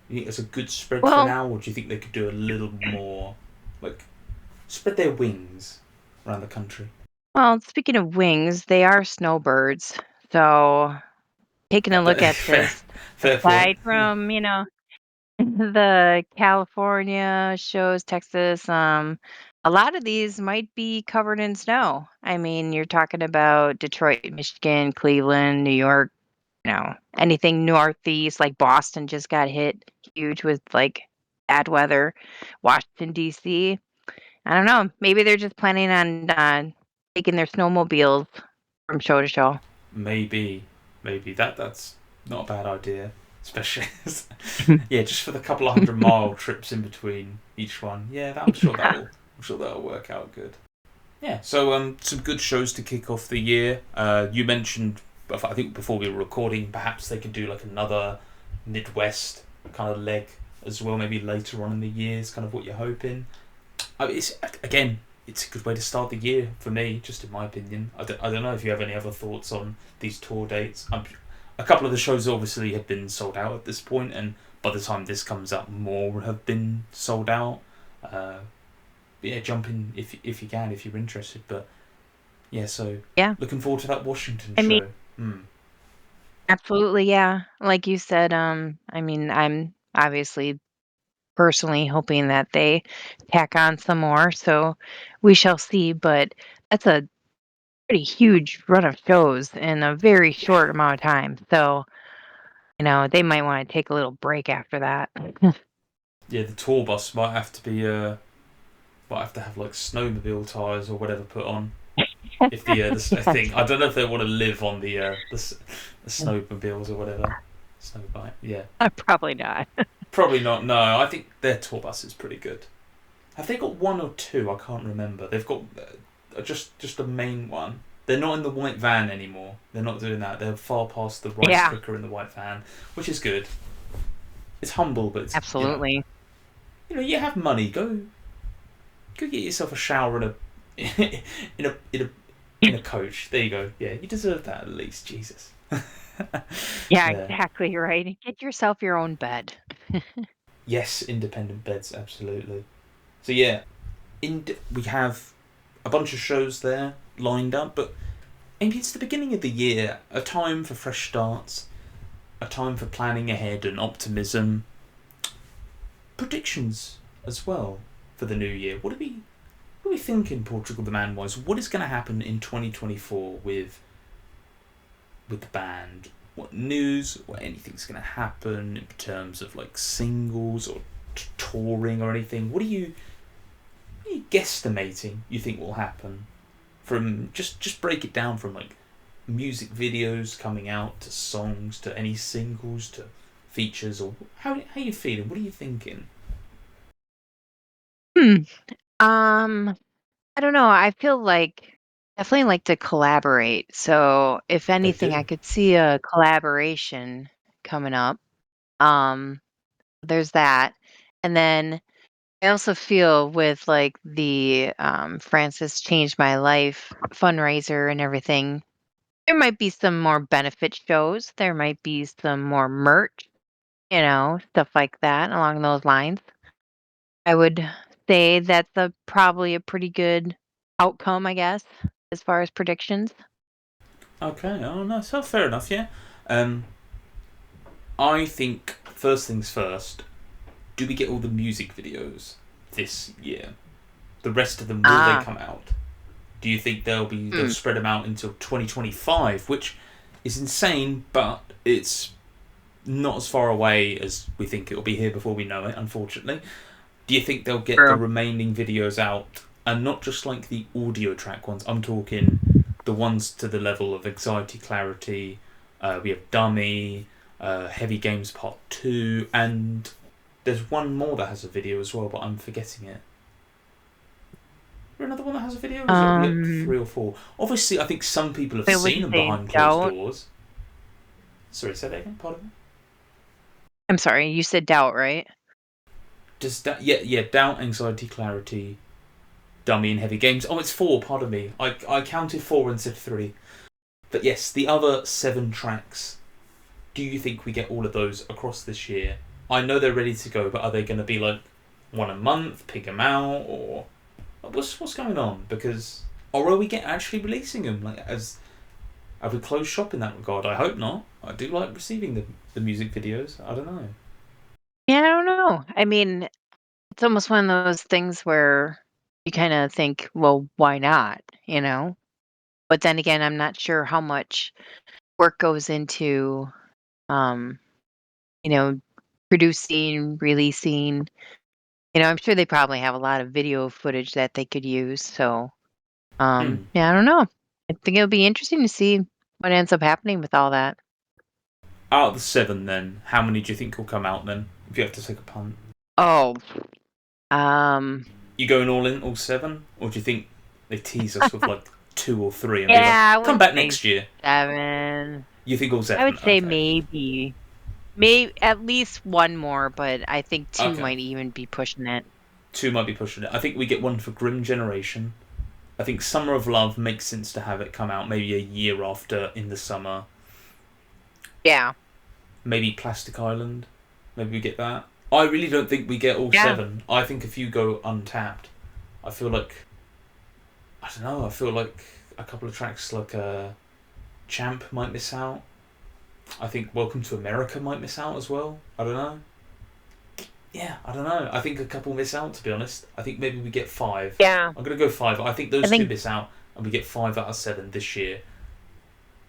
You think there's a good spread for Well, now, or do you think they could do a little more, like, spread their wings around the country? well, speaking of wings, they are snowbirds. So, taking a look at Fair, this, fair point. aside from, the California shows, Texas, a lot of these might be covered in snow. I mean, you're talking about Detroit, Michigan, Cleveland, New York, anything northeast, like Boston just got hit huge with like bad weather. Washington, D.C. I don't know. Maybe they're just planning on taking their snowmobiles from show to show. Maybe that's not a bad idea, especially yeah, just for the couple of 100-mile trips in between each one. Yeah, I'm sure that'll work out good. Yeah, so some good shows to kick off the year. You mentioned, I think before we were recording, perhaps they could do like another Midwest kind of leg as well, maybe later on in the year. Is kind of what you're hoping. It's a good way to start the year for me, just in my opinion. I don't know if you have any other thoughts on these tour dates. A couple of the shows obviously have been sold out at this point, and by the time this comes out, more have been sold out. Yeah, jump in if you can, if you're interested. But yeah, so Yeah. looking forward to that Washington I mean, show. absolutely, yeah. Like you said, I mean, I'm obviously personally hoping that they tack on some more, so we shall see, but that's a pretty huge run of shows in a very Yeah, short amount of time. So, they might want to take a little break after that. yeah. The tour bus might have to have like snowmobile tires or whatever put on. If the Yes. thing, I don't know if they want to live on the snowmobiles or whatever. Snow bike, yeah. Probably not. Probably not. No, I think their tour bus is pretty good. Have they got one or two? I can't remember. They've got just the main one. They're not in the white van anymore. They're not doing that. They're far past the rice Yeah, cooker in the white van, which is good. It's humble, but it's absolutely. you have money. Go get yourself a shower in a in a in a in a coach. There you go. Yeah, you deserve that at least. Jesus. Yeah, Yeah. exactly right. Get yourself your own bed. Yes, independent beds, absolutely. So yeah, we have a bunch of shows there lined up, but maybe it's the beginning of the year, a time for fresh starts, a time for planning ahead and optimism. Predictions as well for the new year. What are we thinking, Portugal the Man wise? What is going to happen in 2024 with the band? What news or anything's going to happen in terms of like singles or touring or anything? What are you guesstimating you think will happen? From just break it down from like music videos coming out to songs to any singles to features, or how you feeling? What are you thinking? Hmm. I don't know. I feel like definitely like to collaborate. So if They anything, I do. could see a collaboration coming up. Um, there's that. And then I also feel with like the Francis Changed My Life fundraiser and everything, there might be some more benefit shows. There might be some more merch, stuff like that along those lines. I would say that's probably a pretty good outcome, I guess, as far as predictions. Okay. Oh no, so fair enough. Yeah. Um, I think first things first. Do we get all the music videos this year? The rest of them, will they Ah, come out? Do you think they'll hmm. spread them out until 2025, which is insane, but it's not as far away as we think it'll be here before we know it, unfortunately. Do you think they'll get the True. remaining videos out, and not just like the audio track ones? I'm talking the ones to the level of Anxiety Clarity. We have Dummy. Heavy Games Part 2, and there's one more that has a video as well, but I'm forgetting it. Is there another one that has a video? Or is it like 3 or 4? Obviously, I think some people have seen them behind closed doors. Sorry, say that again. Pardon? I'm sorry, you said Doubt, right? Just Doubt, Anxiety, Clarity, Dummy, and Heavy Games. Oh, it's 4. Pardon me. I counted 4 and said 3. But yes, the other 7 tracks. Do you think we get all of those across this year? I know they're ready to go, but are they going to be like one a month, pick them out, or what's going on? Because, or are we actually releasing them? Like, have we closed shop in that regard? I hope not. I do like receiving the music videos. I don't know. Yeah, I don't know. I mean, it's almost one of those things where you kind of think, well, why not? But then again, I'm not sure how much work goes into, you know, producing, releasing. I'm sure they probably have a lot of video footage that they could use. So, yeah, I don't know. I think it'll be interesting to see what ends up happening with all that. Out of the 7, then, how many do you think will come out then? If you have to take a punt. Oh, You going all in, all 7, or do you think they tease us with like 2 or 3 and yeah, be like, come back next year? 7. You think all 7? I would say okay. maybe at least one more, but I think 2 Okay. might even be pushing it. 2 might be pushing it. I think we get one for Grim Generation. I think Summer of Love makes sense to have it come out maybe a year after in the summer. Yeah. Maybe Plastic Island. Maybe we get that. I really don't think we get all 7. I think if you go untapped, I feel like... I don't know. I feel like a couple of tracks like Champ might miss out. I think Welcome to America might miss out as well. I don't know. Yeah, I don't know. I think a couple miss out, to be honest. I think maybe we get 5. Yeah. I'm going to go 5. I think those 2 miss out and we get 5 out of 7 this year.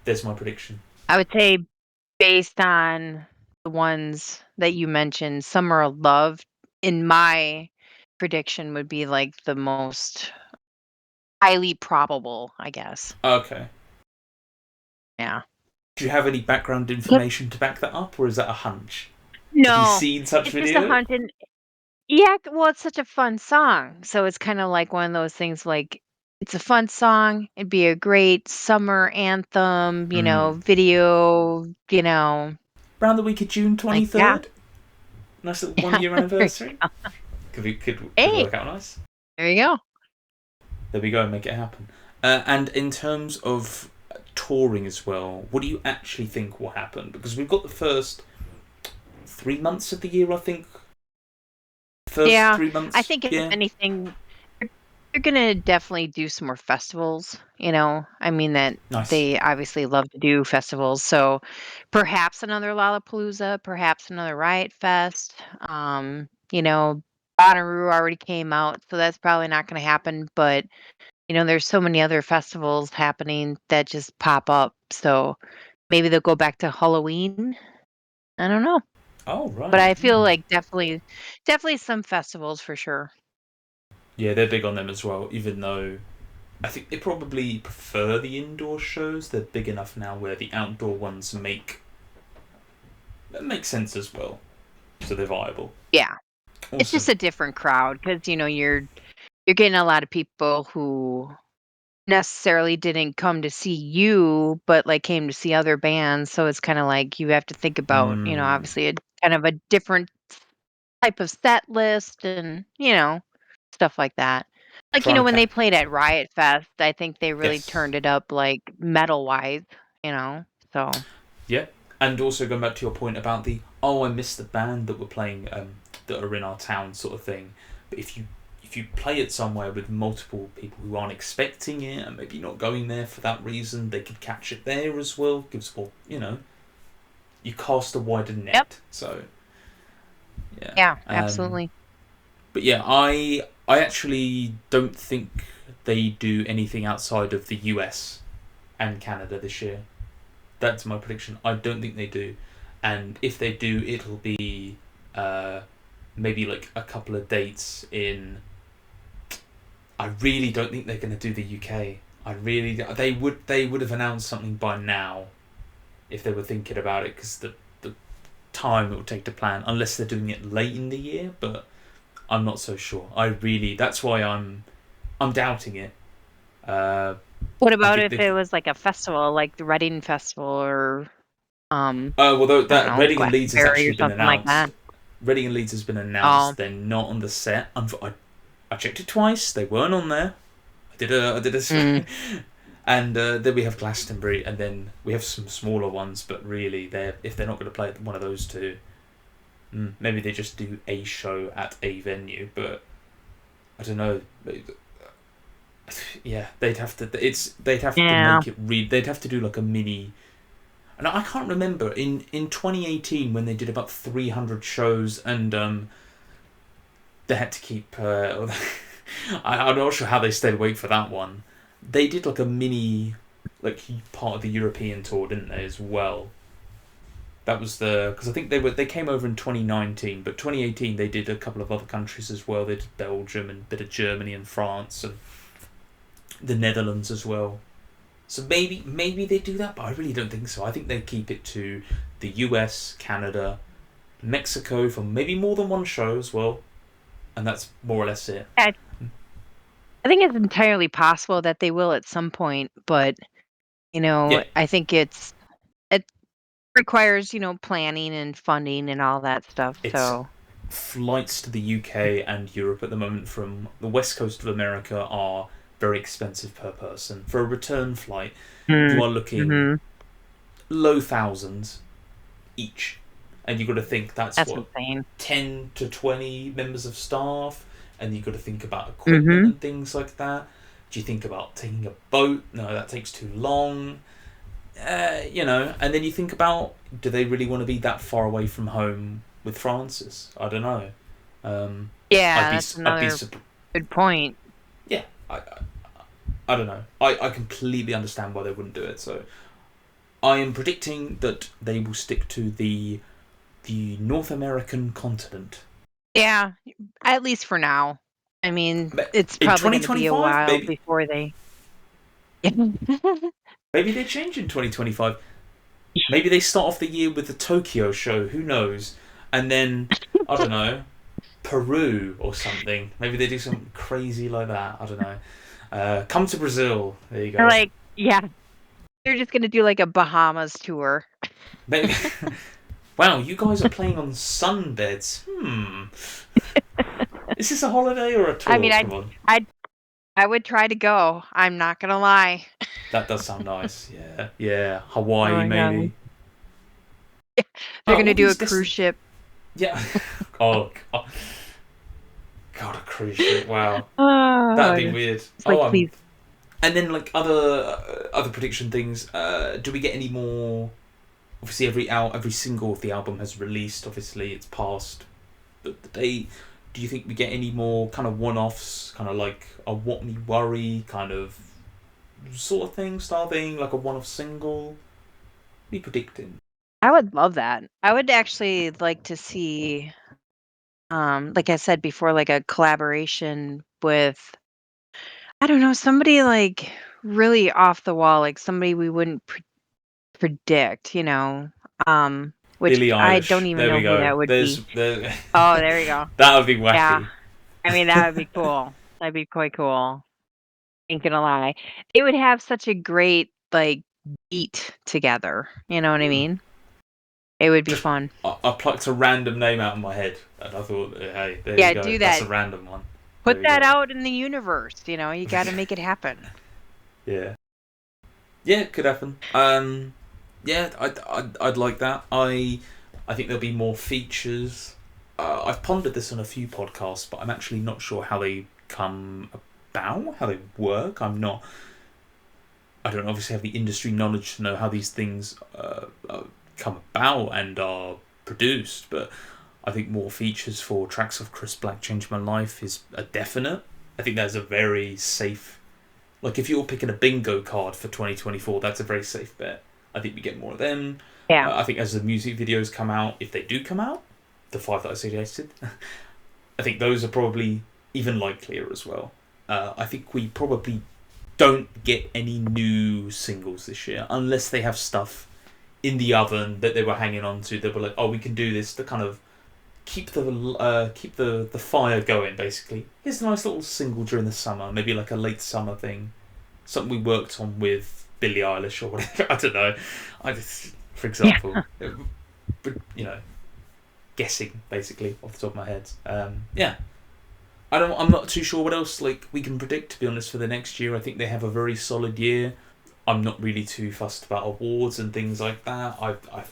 There's my prediction. I would say based on the ones that you mentioned, Summer of Love, in my prediction, would be like the most highly probable, I guess. Okay. Yeah. Do you have any background information to back that up, or is that a hunch? No. Have you seen such it's video? Just a hunch. And yeah, well, it's such a fun song. So it's kind of like one of those things like, it's a fun song. It'd be a great summer anthem, video, Around the week of June 23rd? Like, yeah. Nice little 1-year anniversary. Could work out nice. There you go. There we go, make it happen. And in terms of touring as well, what do you actually think will happen? Because we've got the first 3 months of the year, I think. First 3 months. I think if anything, they're going to definitely do some more festivals, I mean, that nice. They obviously love to do festivals. So perhaps another Lollapalooza, perhaps another Riot Fest. Bonnaroo already came out, so that's probably not going to happen. But, there's so many other festivals happening that just pop up. So maybe they'll go back to Halloween. I don't know. Oh, right. But I feel like definitely some festivals for sure. Yeah, they're big on them as well, even though I think they probably prefer the indoor shows. They're big enough now where the outdoor ones make sense as well. So they're viable. Yeah. Awesome. It's just a different crowd because, you're getting a lot of people who necessarily didn't come to see you, but like came to see other bands. So it's kind of like you have to think about, obviously a kind of a different type of set list and, stuff like that. Like, when they played at Riot Fest, I think they really turned it up like metal wise, so. Yeah. And also going back to your point about I missed the band that were playing, that are in our town sort of thing. But if you play it somewhere with multiple people who aren't expecting it and maybe not going there for that reason, they could catch it there as well. Gives more, you cast a wider net. Yep. So, yeah. Yeah, absolutely. But yeah, I actually don't think they do anything outside of the US and Canada this year. That's my prediction. I don't think they do. And if they do, it'll be maybe like a couple of dates in... I really don't think they're going to do the UK. They would have announced something by now if they were thinking about it, because the time it will take to plan, unless they're doing it late in the year. But I'm not so sure. That's why I'm doubting it. What about if it was like a festival, like the Reading Festival, or Well, I don't know, Reading and Leeds has Glastonbury actually or been something like that? announced. Reading and Leeds has been Oh, announced. They're not on the set. I checked it twice. They weren't on there. I did a and then we have Glastonbury, and then we have some smaller ones. But really, if they're not going to play at one of those two, maybe they just do a show at a venue. But I don't know. Yeah, they'd have to. They'd have to make it. They'd have to do like a mini. And I can't remember in 2018 when they did about 300 shows, and they had to keep. I'm not sure how they stayed awake for that one. They did like a mini, like part of the European tour, didn't they, as well? That was because I think they came over in 2019, but 2018 they did a couple of other countries as well. They did Belgium and a bit of Germany and France and the Netherlands as well. So maybe they do that, but I really don't think so. I think they keep it to the US, Canada, Mexico for maybe more than one show as well, and that's more or less it. I think it's entirely possible that they will at some point, but Yeah. I think it requires planning and funding and all that stuff. It's So flights to the UK and Europe at the moment from the west coast of America are very expensive per person. For a return flight, you are looking low thousands each, and you've got to think that's what, insane. 10 to 20 members of staff, and you've got to think about equipment and things like that. Do you think about taking a boat? No, that takes too long. And then you think about, do they really want to be that far away from home with Francis? I don't know. That's another good point. Yeah, I don't know. I completely understand why they wouldn't do it. So I am predicting that they will stick to the North American continent. Yeah, at least for now. I mean, it's probably going to be a while before they. Maybe they change in 2025. Maybe they start off the year with the Tokyo show. Who knows? And then I don't know, Peru or something. Maybe they do something crazy like that. I don't know. Come to Brazil. There you go. They're just going to do like a Bahamas tour. Maybe. Wow, you guys are playing on sunbeds. Is this a holiday or a tour? I mean, I would try to go. I'm not gonna lie. That does sound nice. Yeah. Hawaii, maybe. They're gonna do a cruise ship. Yeah. Oh God, a cruise ship. Wow. That'd be weird. Please. And then like other prediction things. Do we get any more? Obviously, every single of the album has released. Obviously, it's past the date. Do you think we get any more kind of one-offs, kind of like a What Me Worry kind of sort of thing, style thing, like a one-off single? What are you predicting? I would love that. I would actually like to see, like I said before, like a collaboration with, I don't know, somebody like really off the wall, like somebody we wouldn't predict, which Billie Eilish. I don't even know who that would be. Oh, there we go. That would be wacky. Yeah. I mean, that would be cool. That'd be quite cool. Ain't gonna lie. They would have such a great, like, beat together. You know what I mean? It would be fun. I plucked a random name out of my head, and I thought, hey, there you go. Do that. That's a random one. Put that out in the universe. You got to make it happen. Yeah, it could happen. Yeah, I'd like that. I think there'll be more features. I've pondered this on a few podcasts, but I'm actually not sure how they come about, how they work. I don't obviously have the industry knowledge to know how these things come about and are produced, but I think more features for Tracks of Chris Black Changed My Life is a definite. I think that's a very safe, like if you're picking a bingo card for 2024, that's a very safe bet. I think we get more of them. Yeah. I think as the music videos come out, if they do come out, the 5 that I suggested, I think those are probably even likelier as well. I think we probably don't get any new singles this year unless they have stuff in the oven that they were hanging on to. They were like, oh, we can do this to kind of keep the fire going. Basically, here's a nice little single during the summer, maybe like a late summer thing, something we worked on with Billie Eilish or whatever. I don't know. For example, but guessing basically off the top of my head. Yeah, I'm not too sure what else like we can predict, to be honest, for the next year. I think they have a very solid year. I'm not really too fussed about awards and things like that. I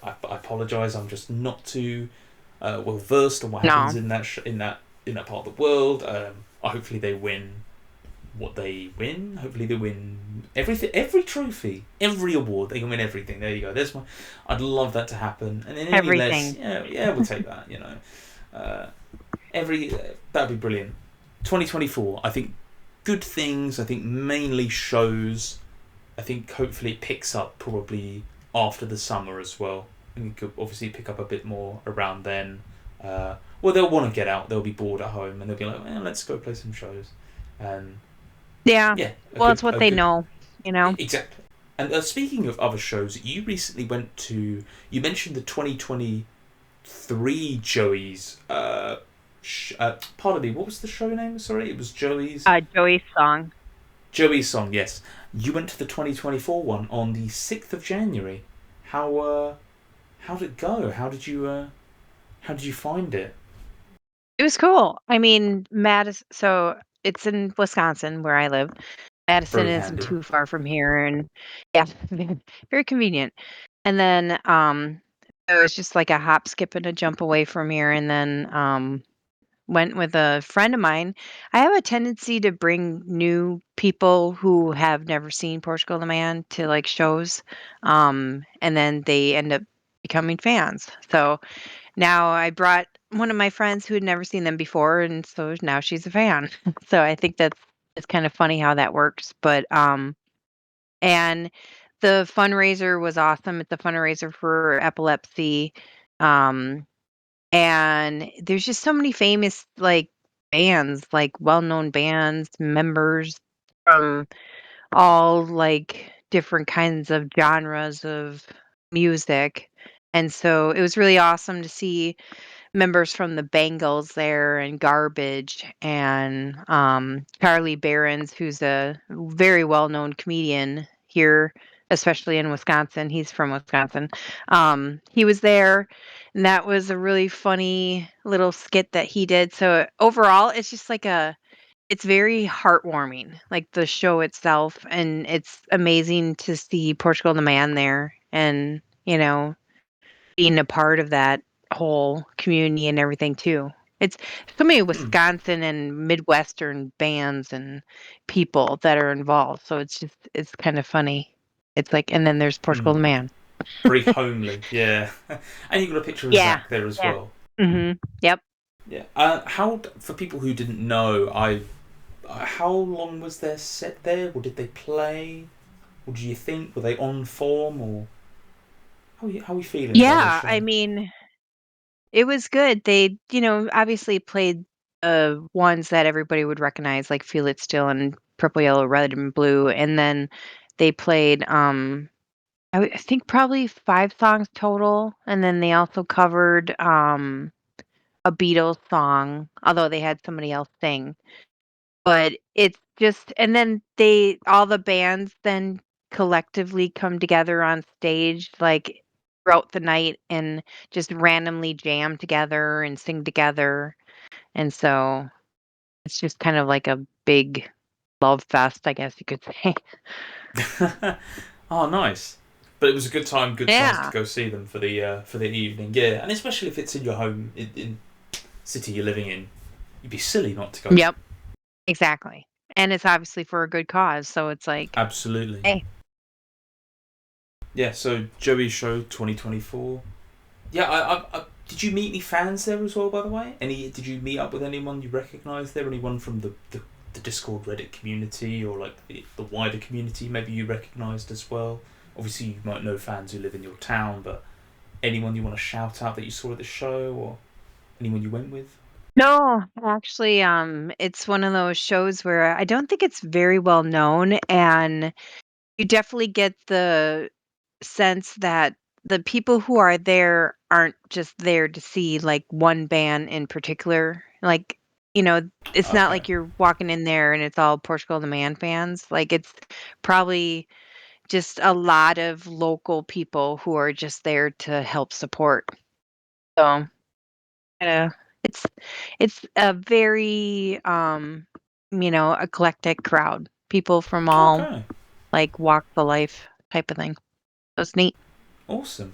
apologise. I'm just not too well versed on what happens No. in that part of the world. Hopefully they win what they win. Hopefully they win everything, every trophy, every award. They can win everything. There you go. I'd love that to happen. And then any Everything. less, yeah, we'll take that. That'd be brilliant. 2024. I think good things. I think mainly shows. I think hopefully it picks up probably after the summer as well. And you could obviously pick up a bit more around then. Well, they'll want to get out. They'll be bored at home, and they'll be like, well, let's go play some shows. Yeah. Yeah. Well, it's what they know, Exactly. And speaking of other shows, you recently went to. You mentioned the 2023 Joey's. Pardon me. What was the show name? Sorry, it was Joey's. Joey's song. Joey's song. Yes. You went to the 2024 one on the 6th of January. How did it go? How did you find it? It was cool. I mean, so it's in Wisconsin where I live. Madison Very isn't handy. too far from here, and yeah, very convenient. And then it was just like a hop, skip, and a jump away from here, and then went with a friend of mine. I have a tendency to bring new people who have never seen Portugal the Man to like shows, and then they end up becoming fans. So now I brought one of my friends who had never seen them before, and so now she's a fan. So I think it's kind of funny how that works. But and the fundraiser was awesome. It's a fundraiser for epilepsy. Um, and there's just so many famous like bands, like well-known bands, members from all like different kinds of genres of music. And so it was really awesome to see members from the Bangles there and Garbage and Charlie Barons, who's a very well-known comedian here, especially in Wisconsin. He's from Wisconsin. He was there, and that was a really funny little skit that he did. So overall, it's just like it's very heartwarming, like the show itself, and it's amazing to see Portugal the Man there, and being a part of that whole community and everything too. It's so many Hmm. Wisconsin and Midwestern bands and people that are involved. So it's kind of funny. It's like, and then there's Hmm. Portugal the Man. Very homely. Yeah. And you got a picture of Yeah. Zach there as Yeah. well. Yep. Yeah. How for people who didn't know, how long was their set there? Or did they play? What do you think? Were they on form or how are we feeling about Yeah. this I show? mean, it was good. They, obviously played ones that everybody would recognize, like Feel It Still and Purple, Yellow, Red, and Blue. And then they played I think probably 5 songs total, and then they also covered, a Beatles song, although they had somebody else sing. But it's just and then all the bands then collectively come together on stage, like, throughout the night and just randomly jam together and sing together, and so it's just kind of like a big love fest, I guess you could say. Oh, nice. But it was a good time, good chance to Yeah. go see them for the evening. Yeah, and especially if it's in your home in city you're living in, you'd be silly not to go. Yep, exactly, and it's obviously for a good cause, so it's like, Absolutely. hey. Yeah. So Joey's show 2024. Yeah. Did you meet any fans there as well? By the way, did you meet up with anyone you recognise there? Anyone from the Discord Reddit community or like the wider community? Maybe you recognised as well. Obviously, you might know fans who live in your town, but anyone you want to shout out that you saw at the show or anyone you went with? No, actually, it's one of those shows where I don't think it's very well known, and you definitely get the sense that the people who are there aren't just there to see like one band in particular. Like, it's not Okay. like you're walking in there and it's all Portugal the Man fans. Like, it's probably just a lot of local people who are just there to help support. So, uh, it's it's a very eclectic crowd. People from all Okay. like walks of life type of thing. So it's neat. Awesome.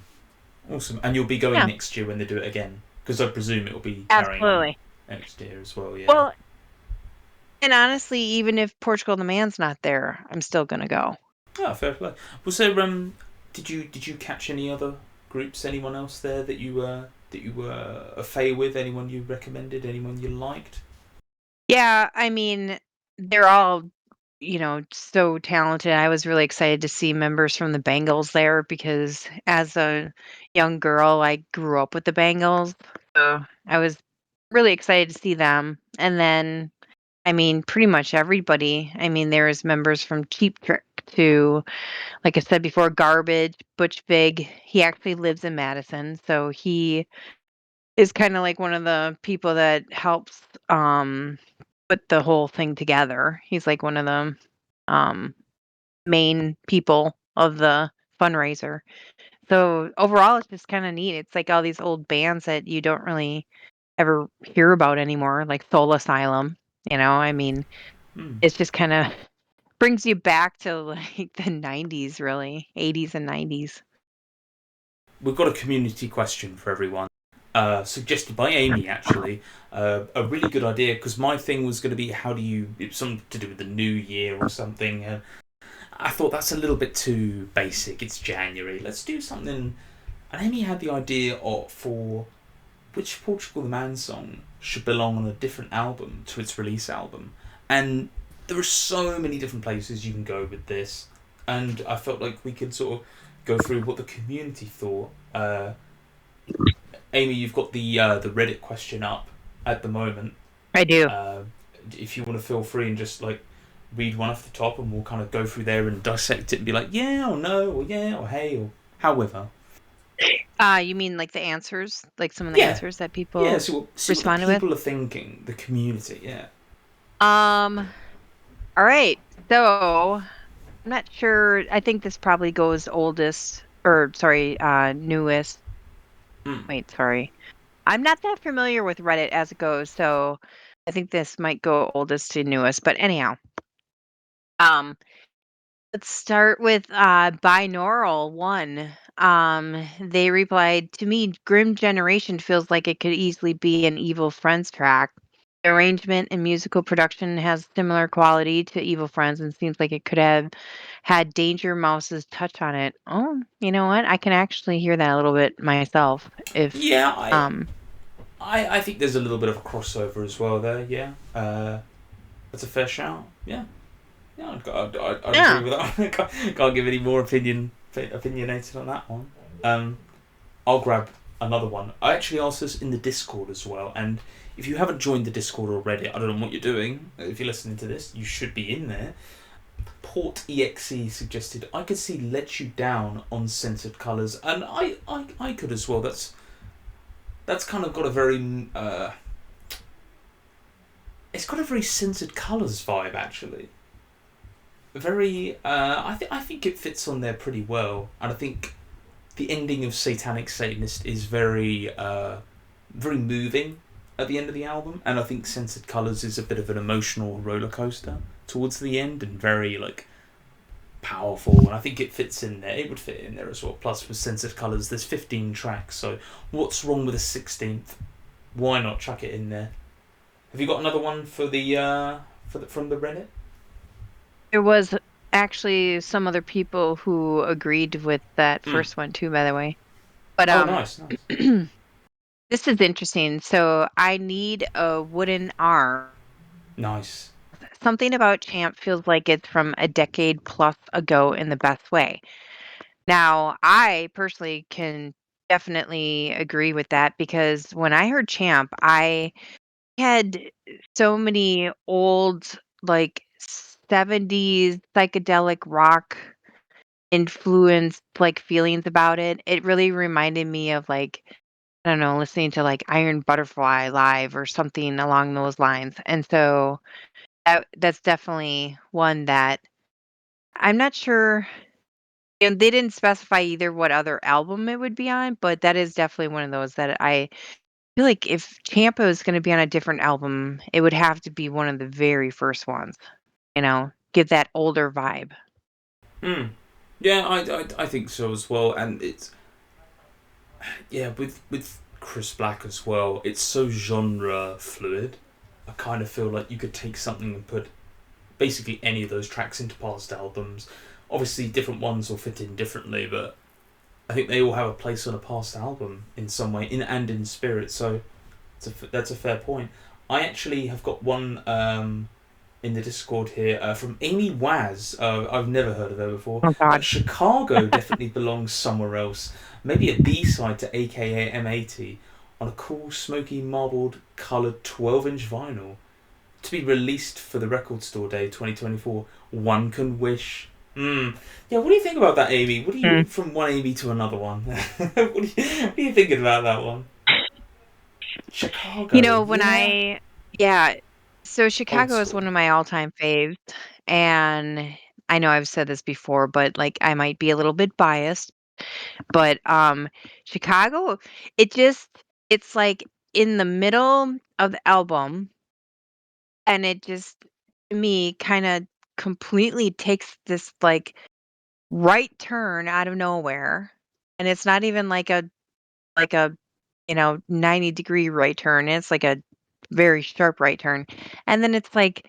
Awesome. And you'll be going Yeah, next year when they do it again? Because I presume it'll be carrying on absolutely. next year as well, yeah. Well, and honestly, even if Portugal the Man's not there, I'm still gonna go. Oh, fair play. Was there did you catch any other groups? Anyone else there that you were a fay with? Anyone you recommended? Anyone you liked? Yeah, I mean, they're all, so talented. I was really excited to see members from the Bengals there because as a young girl, I grew up with the Bengals. So I was really excited to see them. And then, I mean, pretty much everybody. I mean, there was members from Cheap Trick to, like I said before, Garbage, Butch Vig. He actually lives in Madison. So he is kind of like one of the people that helps put the whole thing together. He's like one of the um main people of the fundraiser. So overall it's just kind of neat. It's like all these old bands that you don't really ever hear about anymore, like Soul Asylum, I mean, Hmm. it's just kind of brings you back to like the 90s really, 80s and 90s. We've got a community question for everyone. Suggested by Amy, actually. A really good idea, because my thing was going to be how do you. It's something to do with the new year or something. I thought that's a little bit too basic. It's January. Let's do something. And Amy had the idea for which Portugal the Man song should belong on a different album to its release album. And there are so many different places you can go with this. And I felt like we could sort of go through what the community thought. Amy, you've got the Reddit question up at the moment. I do. Uh, if you want to feel free and just like read one off the top, and we'll kind of go through there and dissect it and be like, yeah or no, or yeah or hey, or however. You mean like the answers, like some of the Yeah, answers that yeah. people See what the responded with? people are thinking, the community. Yeah. Um, all right. So I'm not sure. I think this probably goes oldest or sorry, newest. Mm. Wait, sorry. I'm not that familiar with Reddit as it goes, so I think this might go oldest to newest. But anyhow, um, let's start with binaural one. They replied to me, "Grim Generation feels like it could easily be an Evil Friends track. The arrangement and musical production has similar quality to Evil Friends and seems like it could have had Danger Mouse's touch on it." Oh, you know what? I can actually hear that a little bit myself. If Yeah, I think there's a little bit of a crossover as well there. Yeah. That's a fair shout. Yeah. Yeah, I'd agree yeah, with that. Can't give any more opinionated on that one. I'll grab another one. I actually asked this in the Discord as well, and if you haven't joined the Discord already, I don't know what you're doing. If you're listening to this, you should be in there. Port EXE suggested I could see Let You Down on Censored Colours, and I could as well. That's kind of got a very it's got a very Censored Colours vibe actually. Very I think it fits on there pretty well, and I think the ending of Satanic Satanist is very moving at the end of the album, and I think Censored Colours is a bit of an emotional roller coaster towards the end and very like powerful, and I think it fits in there. It would fit in there as well. Plus, with Censored Colours, there's 15 tracks, so what's wrong with a 16th? Why not chuck it in there? Have you got another one for from the Reddit? there was actually some other people who agreed with that Hmm. first one too, by the way. But Oh, nice, nice. this is interesting. So I need a wooden arm. Nice. Something about Champ feels like it's from a decade plus ago in the best way. Now, I personally can definitely agree with that because when I heard Champ, I had so many old, like 70s psychedelic rock influenced like feelings about it. It really reminded me of like, I don't know, listening to like Iron Butterfly live or something along those lines. And so that's definitely one that I'm not sure. And they didn't specify either what other album it would be on, but that is definitely one of those that I feel like if Champa is going to be on a different album, it would have to be one of the very first ones, give that older vibe. Yeah, I think so as well, and it's with Chris Black as well. It's so genre fluid. I kind of feel like you could take something and put basically any of those tracks into past albums. Obviously, different ones will fit in differently, but I think they all have a place on a past album in some way, in spirit. So that's a fair point. I actually have got one in the Discord here from Amy Waz. I've never heard of her before. Oh God. Chicago definitely belongs somewhere else. Maybe a B-side to AKA M80 on a cool, smoky, marbled, coloured 12-inch vinyl to be released for the Record Store Day 2024. One can wish. Yeah, what do you think about that, Amy? What do you from one Amy to another one? what are you thinking about that one? Chicago. So Old Chicago is school. one of my all-time faves, and I know I've said this before, but like I might be a little bit biased, but Chicago, it's like in the middle of the album, and it just to me kind of completely takes this like right turn out of nowhere, and it's not even like a 90-degree right turn. It's like a very sharp right turn. And then it's like,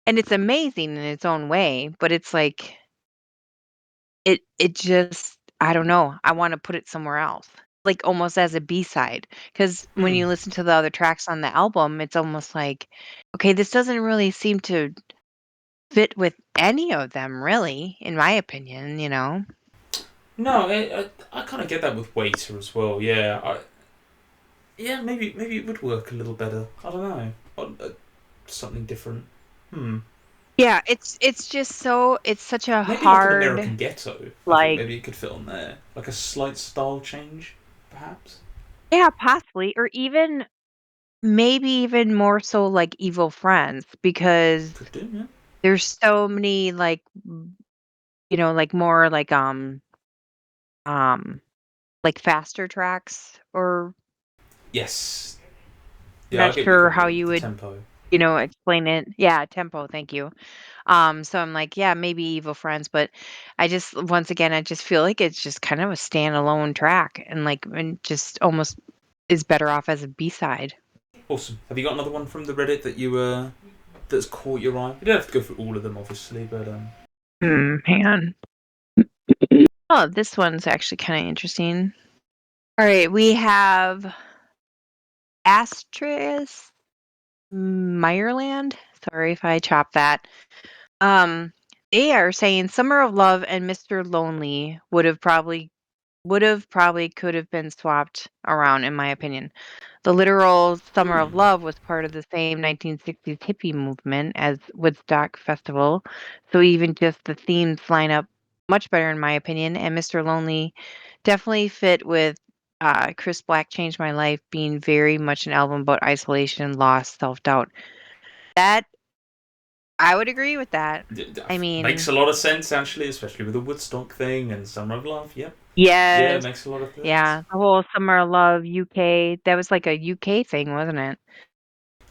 and it's amazing in its own way, but it's like, it just, I don't know. I want to put it somewhere else, like almost as a B-side. Because when you listen to the other tracks on the album, it's almost like, okay, this doesn't really seem to fit with any of them, really, in my opinion. No, I kind of get that with Waiter as well. Yeah, maybe it would work a little better. I don't know, something different. Yeah, it's just it's such a Maybe like an hard, American Ghetto. I think like, maybe it could fit on there, like a slight style change, perhaps. yeah, possibly, or even maybe even more so like Evil Friends because Could do, yeah. there's so many like more um like faster tracks or Yes. I'm Yeah, I not get what you're sure coming how from with you the would, tempo. explain it. Yeah, tempo, thank you. So I'm like, yeah, maybe Evil Friends, but once again, I just feel like it's just kind of a standalone track and just almost is better off as a B-side. Awesome. Have you got another one from the Reddit that that's caught your eye? You don't have to go through all of them, obviously, but Hang on. Oh, this one's actually kind of interesting. All right, we have Astris Meyerland. Sorry if I chopped that. Um, they are saying Summer of Love and Mr. Lonely would have probably could have been swapped around in my opinion. The literal Summer of Love was part of the same 1960s hippie movement as Woodstock Festival, so even just the themes line up much better in my opinion. And Mr. Lonely definitely fit with Chris Black Changed My Life being very much an album about isolation, loss, self doubt. That I would agree with that. I makes mean, a lot of sense actually, especially with the Woodstock thing and Summer of Love. Yep. Yeah, it yes, makes a lot of sense. yeah, the whole Summer of Love UK. That was like a UK thing, wasn't it?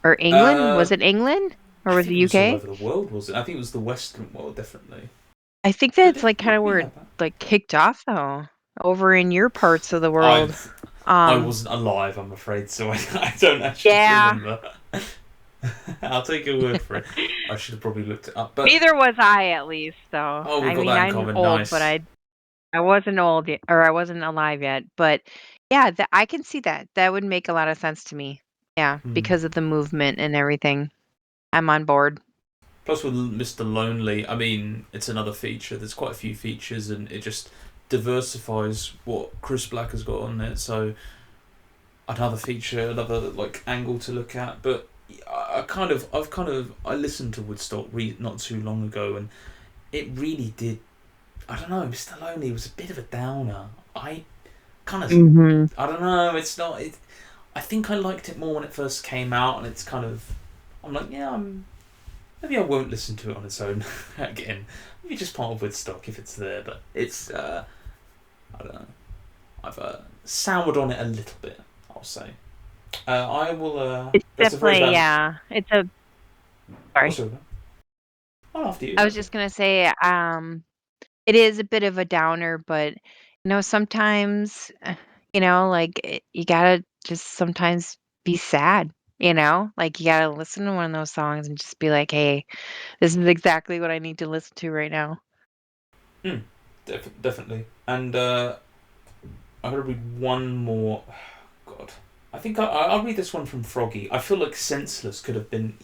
Or England? Uh, Was it England or I was think it it was all UK? over the world, was it? I think it was the Western world, definitely. I think But that's yeah, like kind of we where it have that. like kicked off though, over in your parts of the I world. I Um, wasn't alive, I'm afraid, so I don't actually yeah. remember. I'll take your word for it. I should have probably looked it up, but Neither was I at least. So oh, we've I got mean, that in I'm common. old, but Nice. I wasn't old yet, or I wasn't alive yet. But yeah, I can see that. That would make a lot of sense to me. Yeah, because of the movement and everything. I'm on board. Plus, with Mr. Lonely, I mean, it's another feature. There's quite a few features, and it just diversifies what Chris Black has got on it. So another feature, another like angle to look at. But I listened to Woodstock not too long ago, and it really did I don't know, Mr. Lonely was a bit of a downer. I kind of, Mm-hmm. I don't know, it's not. I think I liked it more when it first came out, and it's kind of, I'm like, yeah, maybe I won't listen to it on its own again. Maybe just part of Woodstock if it's there, but it's, I don't know. I've soured on it a little bit, I'll say. I will. It's That's a very definitely, valid. yeah. It's a sorry. Also, I'm after you. I was That's it. just gonna say, it is a bit of a downer, but sometimes, like you gotta just sometimes be sad. Like you gotta listen to one of those songs and just be like, "Hey, this is exactly what I need to listen to right now." Mm, definitely. And I'm gonna read one more. God, I think I'll read this one from Froggy. I feel like Senseless could have been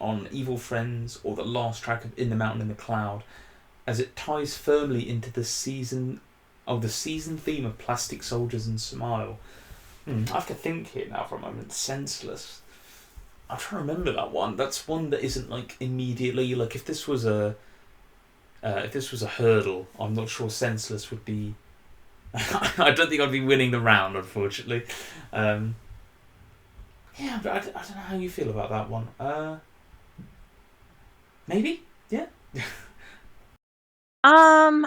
on Evil Friends or the last track of In the Mountain in the Cloud, as it ties firmly into the season theme of Plastic Soldiers and Smile. I have to think here now for a moment. Senseless. I'm trying to remember that one. That's one that isn't like immediately like if this was a hurdle, I'm not sure Senseless would be. I don't think I'd be winning the round, unfortunately. Um, yeah, but I don't know how you feel about that one. Maybe, yeah. Um,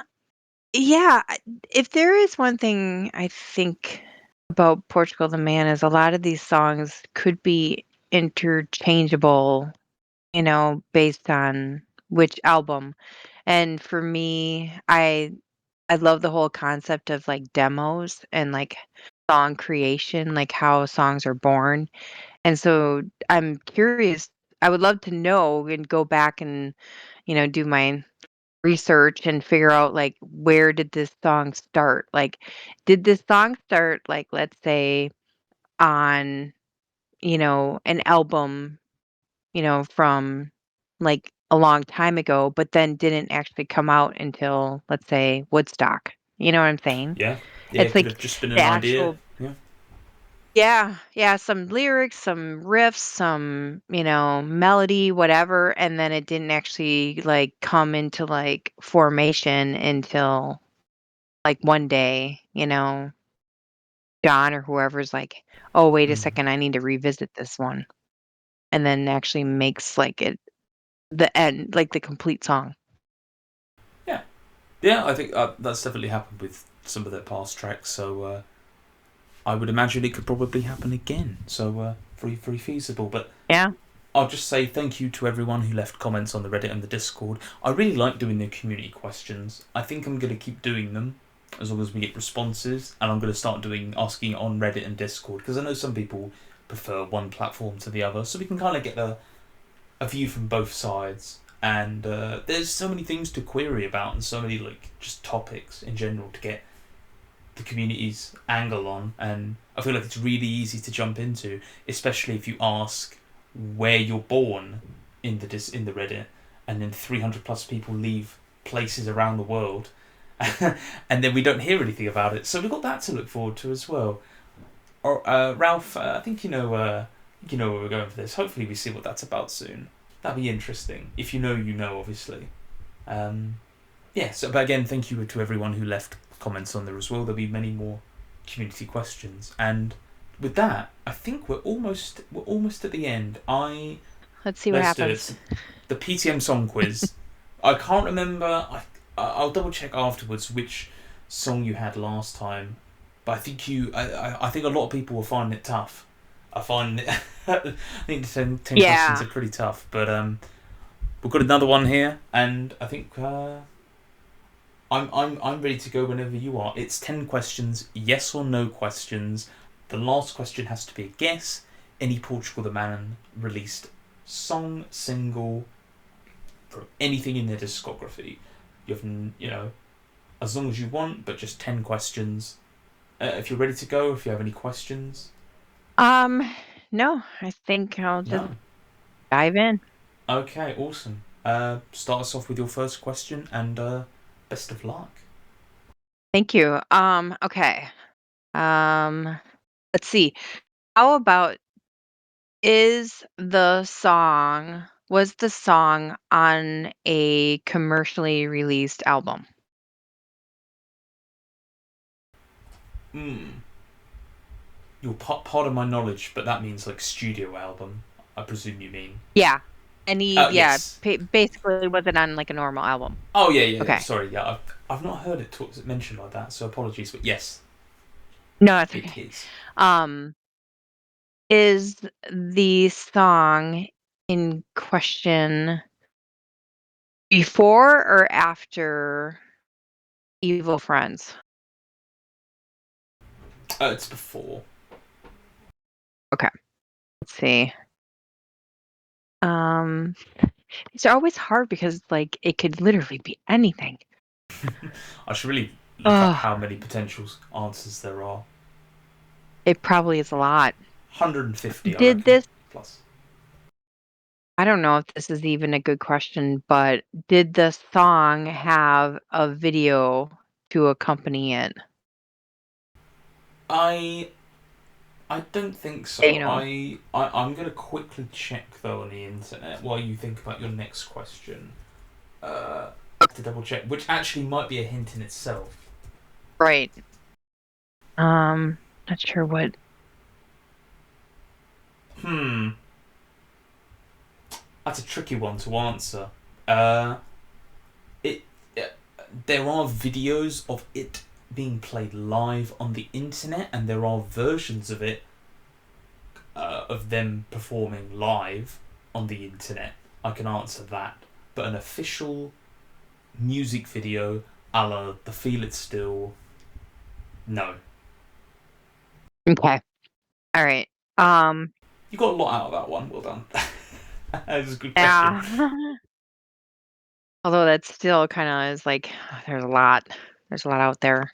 yeah, if there is one thing I think about Portugal the Man is a lot of these songs could be interchangeable, based on which album. And for me, I love the whole concept of like demos and like song creation, like how songs are born. And so I'm curious, I would love to know and go back and, do my research and figure out like where did this song start? Like did this song start like let's say on, an album, from like a long time ago, but then didn't actually come out until let's say Woodstock. You know what I'm saying? Yeah, yeah. It's It could like have just been the an idea. actual Yeah. yeah, yeah, some lyrics, some riffs, some, melody, whatever, and then it didn't actually like come into like formation until like one day, John or whoever's like, "Oh, wait a Mm. second, I need to revisit this one." And then actually makes like it the end, like the complete song. Yeah, yeah. I think that's definitely happened with some of their past tracks. So I would imagine it could probably happen again. So very feasible. But Yeah. I'll just say thank you to everyone who left comments on the Reddit and the Discord. I really like doing the community questions. I think I'm going to keep doing them as long as we get responses, and I'm going to start asking on Reddit and Discord because I know some people prefer one platform to the other, so we can kind of get a view from both sides. And there's so many things to query about, and so many like just topics in general to get the community's angle on, and I feel like it's really easy to jump into, especially if you ask where you're born in the Reddit, and then 300 plus people leave places around the world, and then we don't hear anything about it. So we've got that to look forward to as well. Or Ralph, I think you know where we're going for this. Hopefully, we see what that's about soon. That'd be interesting. If you know, obviously. Um, yeah. So, but again, thank you to everyone who left comments on there as well. There'll be many more community questions, and with that, I think we're almost at the end. Let's see what Let's do happens. it. The PTM song quiz. I can't remember. I'll double check afterwards which song you had last time, but I think I think a lot of people will find it tough. I find it. I think the 10 questions Yeah. are pretty tough, but we've got another one here, and I think I'm ready to go whenever you are. It's 10 questions, yes or no questions. The last question has to be a guess. Any Portugal the Man released song, single, from anything in their discography. You have, as long as you want, but just 10 questions. If you're ready to go, if you have any questions. Um, no, I think I'll just No. dive in. Okay, awesome. Start us off with your first question, and best of luck. Thank you. Okay. Let's see. How about was the song on a commercially released album? You're part of my knowledge, but that means like studio album, I presume you mean. Yeah. And he, Yes. basically wasn't on like a normal album. Oh yeah. Okay. Sorry, yeah. I've not heard it mentioned like that, so apologies. But yes, No, that's it okay. is. Is the song in question before or after Evil Friends? It's before. Okay. Let's see. These are always hard because like it could literally be anything. I should really look up how many potential answers there are. It probably is a lot. 150, I Did reckon, this plus. I don't know if this is even a good question, but did the song have a video to accompany it? I don't think so. You know. I'm going to quickly check, though, on the internet while you think about your next question. To double check, which actually might be a hint in itself. Right. Not sure what. That's a tricky one to answer. There are videos of it being played live on the internet, and there are versions of it, of them performing live on the internet. I can answer that. But an official music video a la The Feel It Still, no. Okay. All right. You got a lot out of that one. Well done. That was a good question. Yeah. Although that still kind of is like there's a lot. There's a lot out there.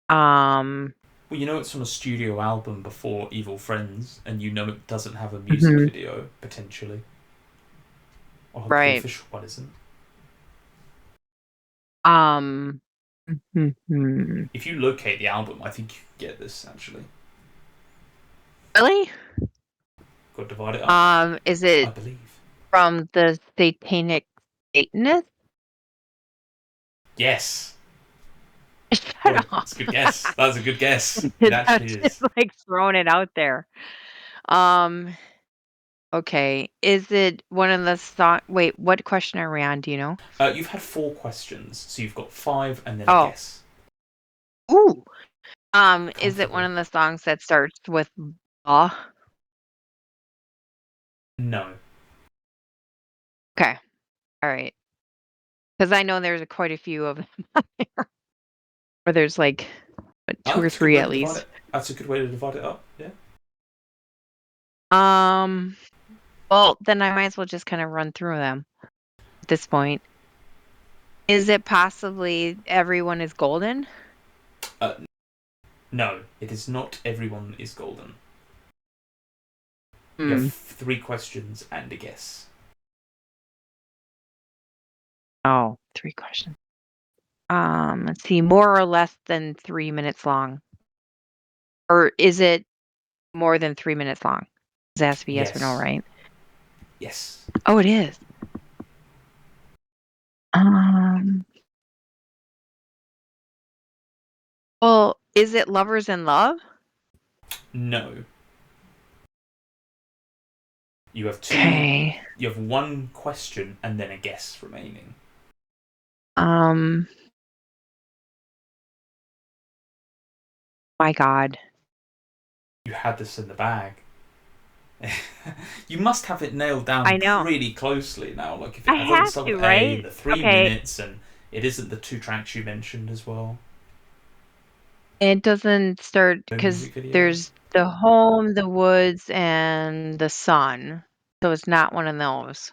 Well, you know it's on a studio album before Evil Friends, and you know it doesn't have a music video, potentially. Or the Right. official one isn't. If you locate the album, I think you can get this, actually. Really? Got to divide it up. Is it I believe. from the Satanic Satanist? Yes. Shut up. That's a good guess. That's a good guess. It actually Just is. like throwing it out there. Okay. Is it one of the song? Wait, what question are we on? Do you know? You've had 4 questions, so you've got 5 and then a guess. Ooh. Is it one of the songs that starts with "ah"? No. Okay. All right. Because I know there's quite a few of them out there. Or there's like 2 or 3 at least. That's a good way to divide it up, yeah. Well, then I might as well just kind of run through them at this point. Is it possibly Everyone is Golden? No, it is not Everyone is Golden. You have 3 questions and a guess. Oh, 3 questions. Let's see, more or less than 3 minutes long. Or is it more than 3 minutes long? Does it have to be yes or no, right? Yes. Oh, it is. Well, is it Lovers in Love? No. You have 2. Okay. You have 1 question and then a guess remaining. My God. You had this in the bag. You must have it nailed down I know. pretty closely now. Like if it I has have song to, A right? in the 3 minutes, and it isn't the 2 tracks you mentioned as well. It doesn't start No because music video. there's the home, the woods, and the sun. So it's not one of those.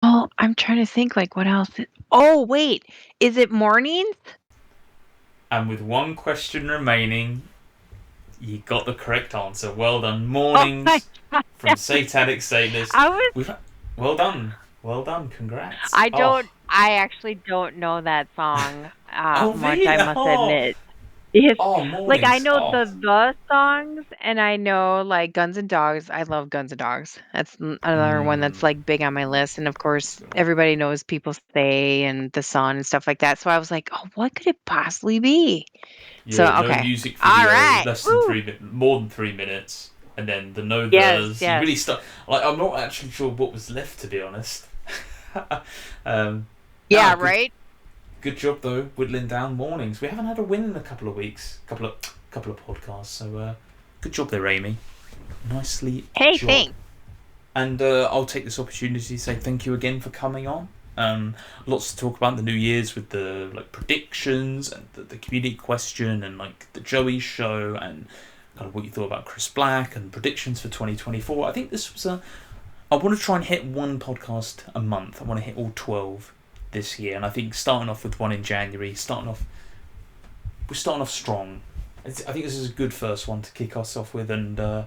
Well, I'm trying to think like what else. Oh, wait. Is it Mornings? And with 1 question remaining, you got the correct answer. Well done. Mornings from Satanic Satanist. Well done. Well done. Congrats. I actually don't know that song much, really? I must admit. Yes. Oh, Like I mornings. know Oh. the songs, and I know like Guns and Dogs. I love Guns and Dogs. That's another one that's like big on my list. And of course, everybody knows People Say and The Sun and stuff like that. So I was like, oh, what could it possibly be? So Yeah, no okay, music all video, right. less than Woo! more than 3 minutes, and then the no Yes, the's. You yes. really start. Like, I'm not actually sure what was left, to be honest. um, Yeah, no, right. good job though, whittling down mornings. We haven't had a win in a couple of weeks, couple of podcasts. So good job there, Amy. Nicely Hey, job. thanks. And I'll take this opportunity to say thank you again for coming on. Lots to talk about in the New Year's with the like predictions and the community question and like the Joey show and kind of what you thought about Chris Black and predictions for 2024. I think this was I want to try and hit one podcast a month. I want to hit all 12 this year, and I think starting off with one in January, we're starting off strong. I think this is a good first one to kick us off with, and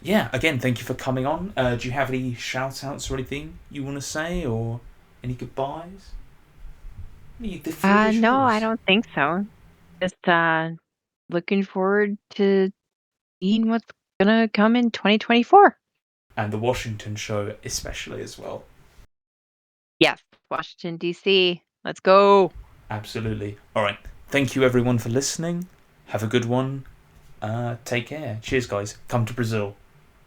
yeah, again, thank you for coming on. Do you have any shout outs or anything you want to say, or any goodbyes? No, I don't think so. Just looking forward to seeing what's gonna come in 2024. And the Washington show especially as well. Yes, Washington D.C. Let's go. Absolutely. All right. Thank you everyone for listening. Have a good one. Take care. Cheers, guys. Come to Brazil.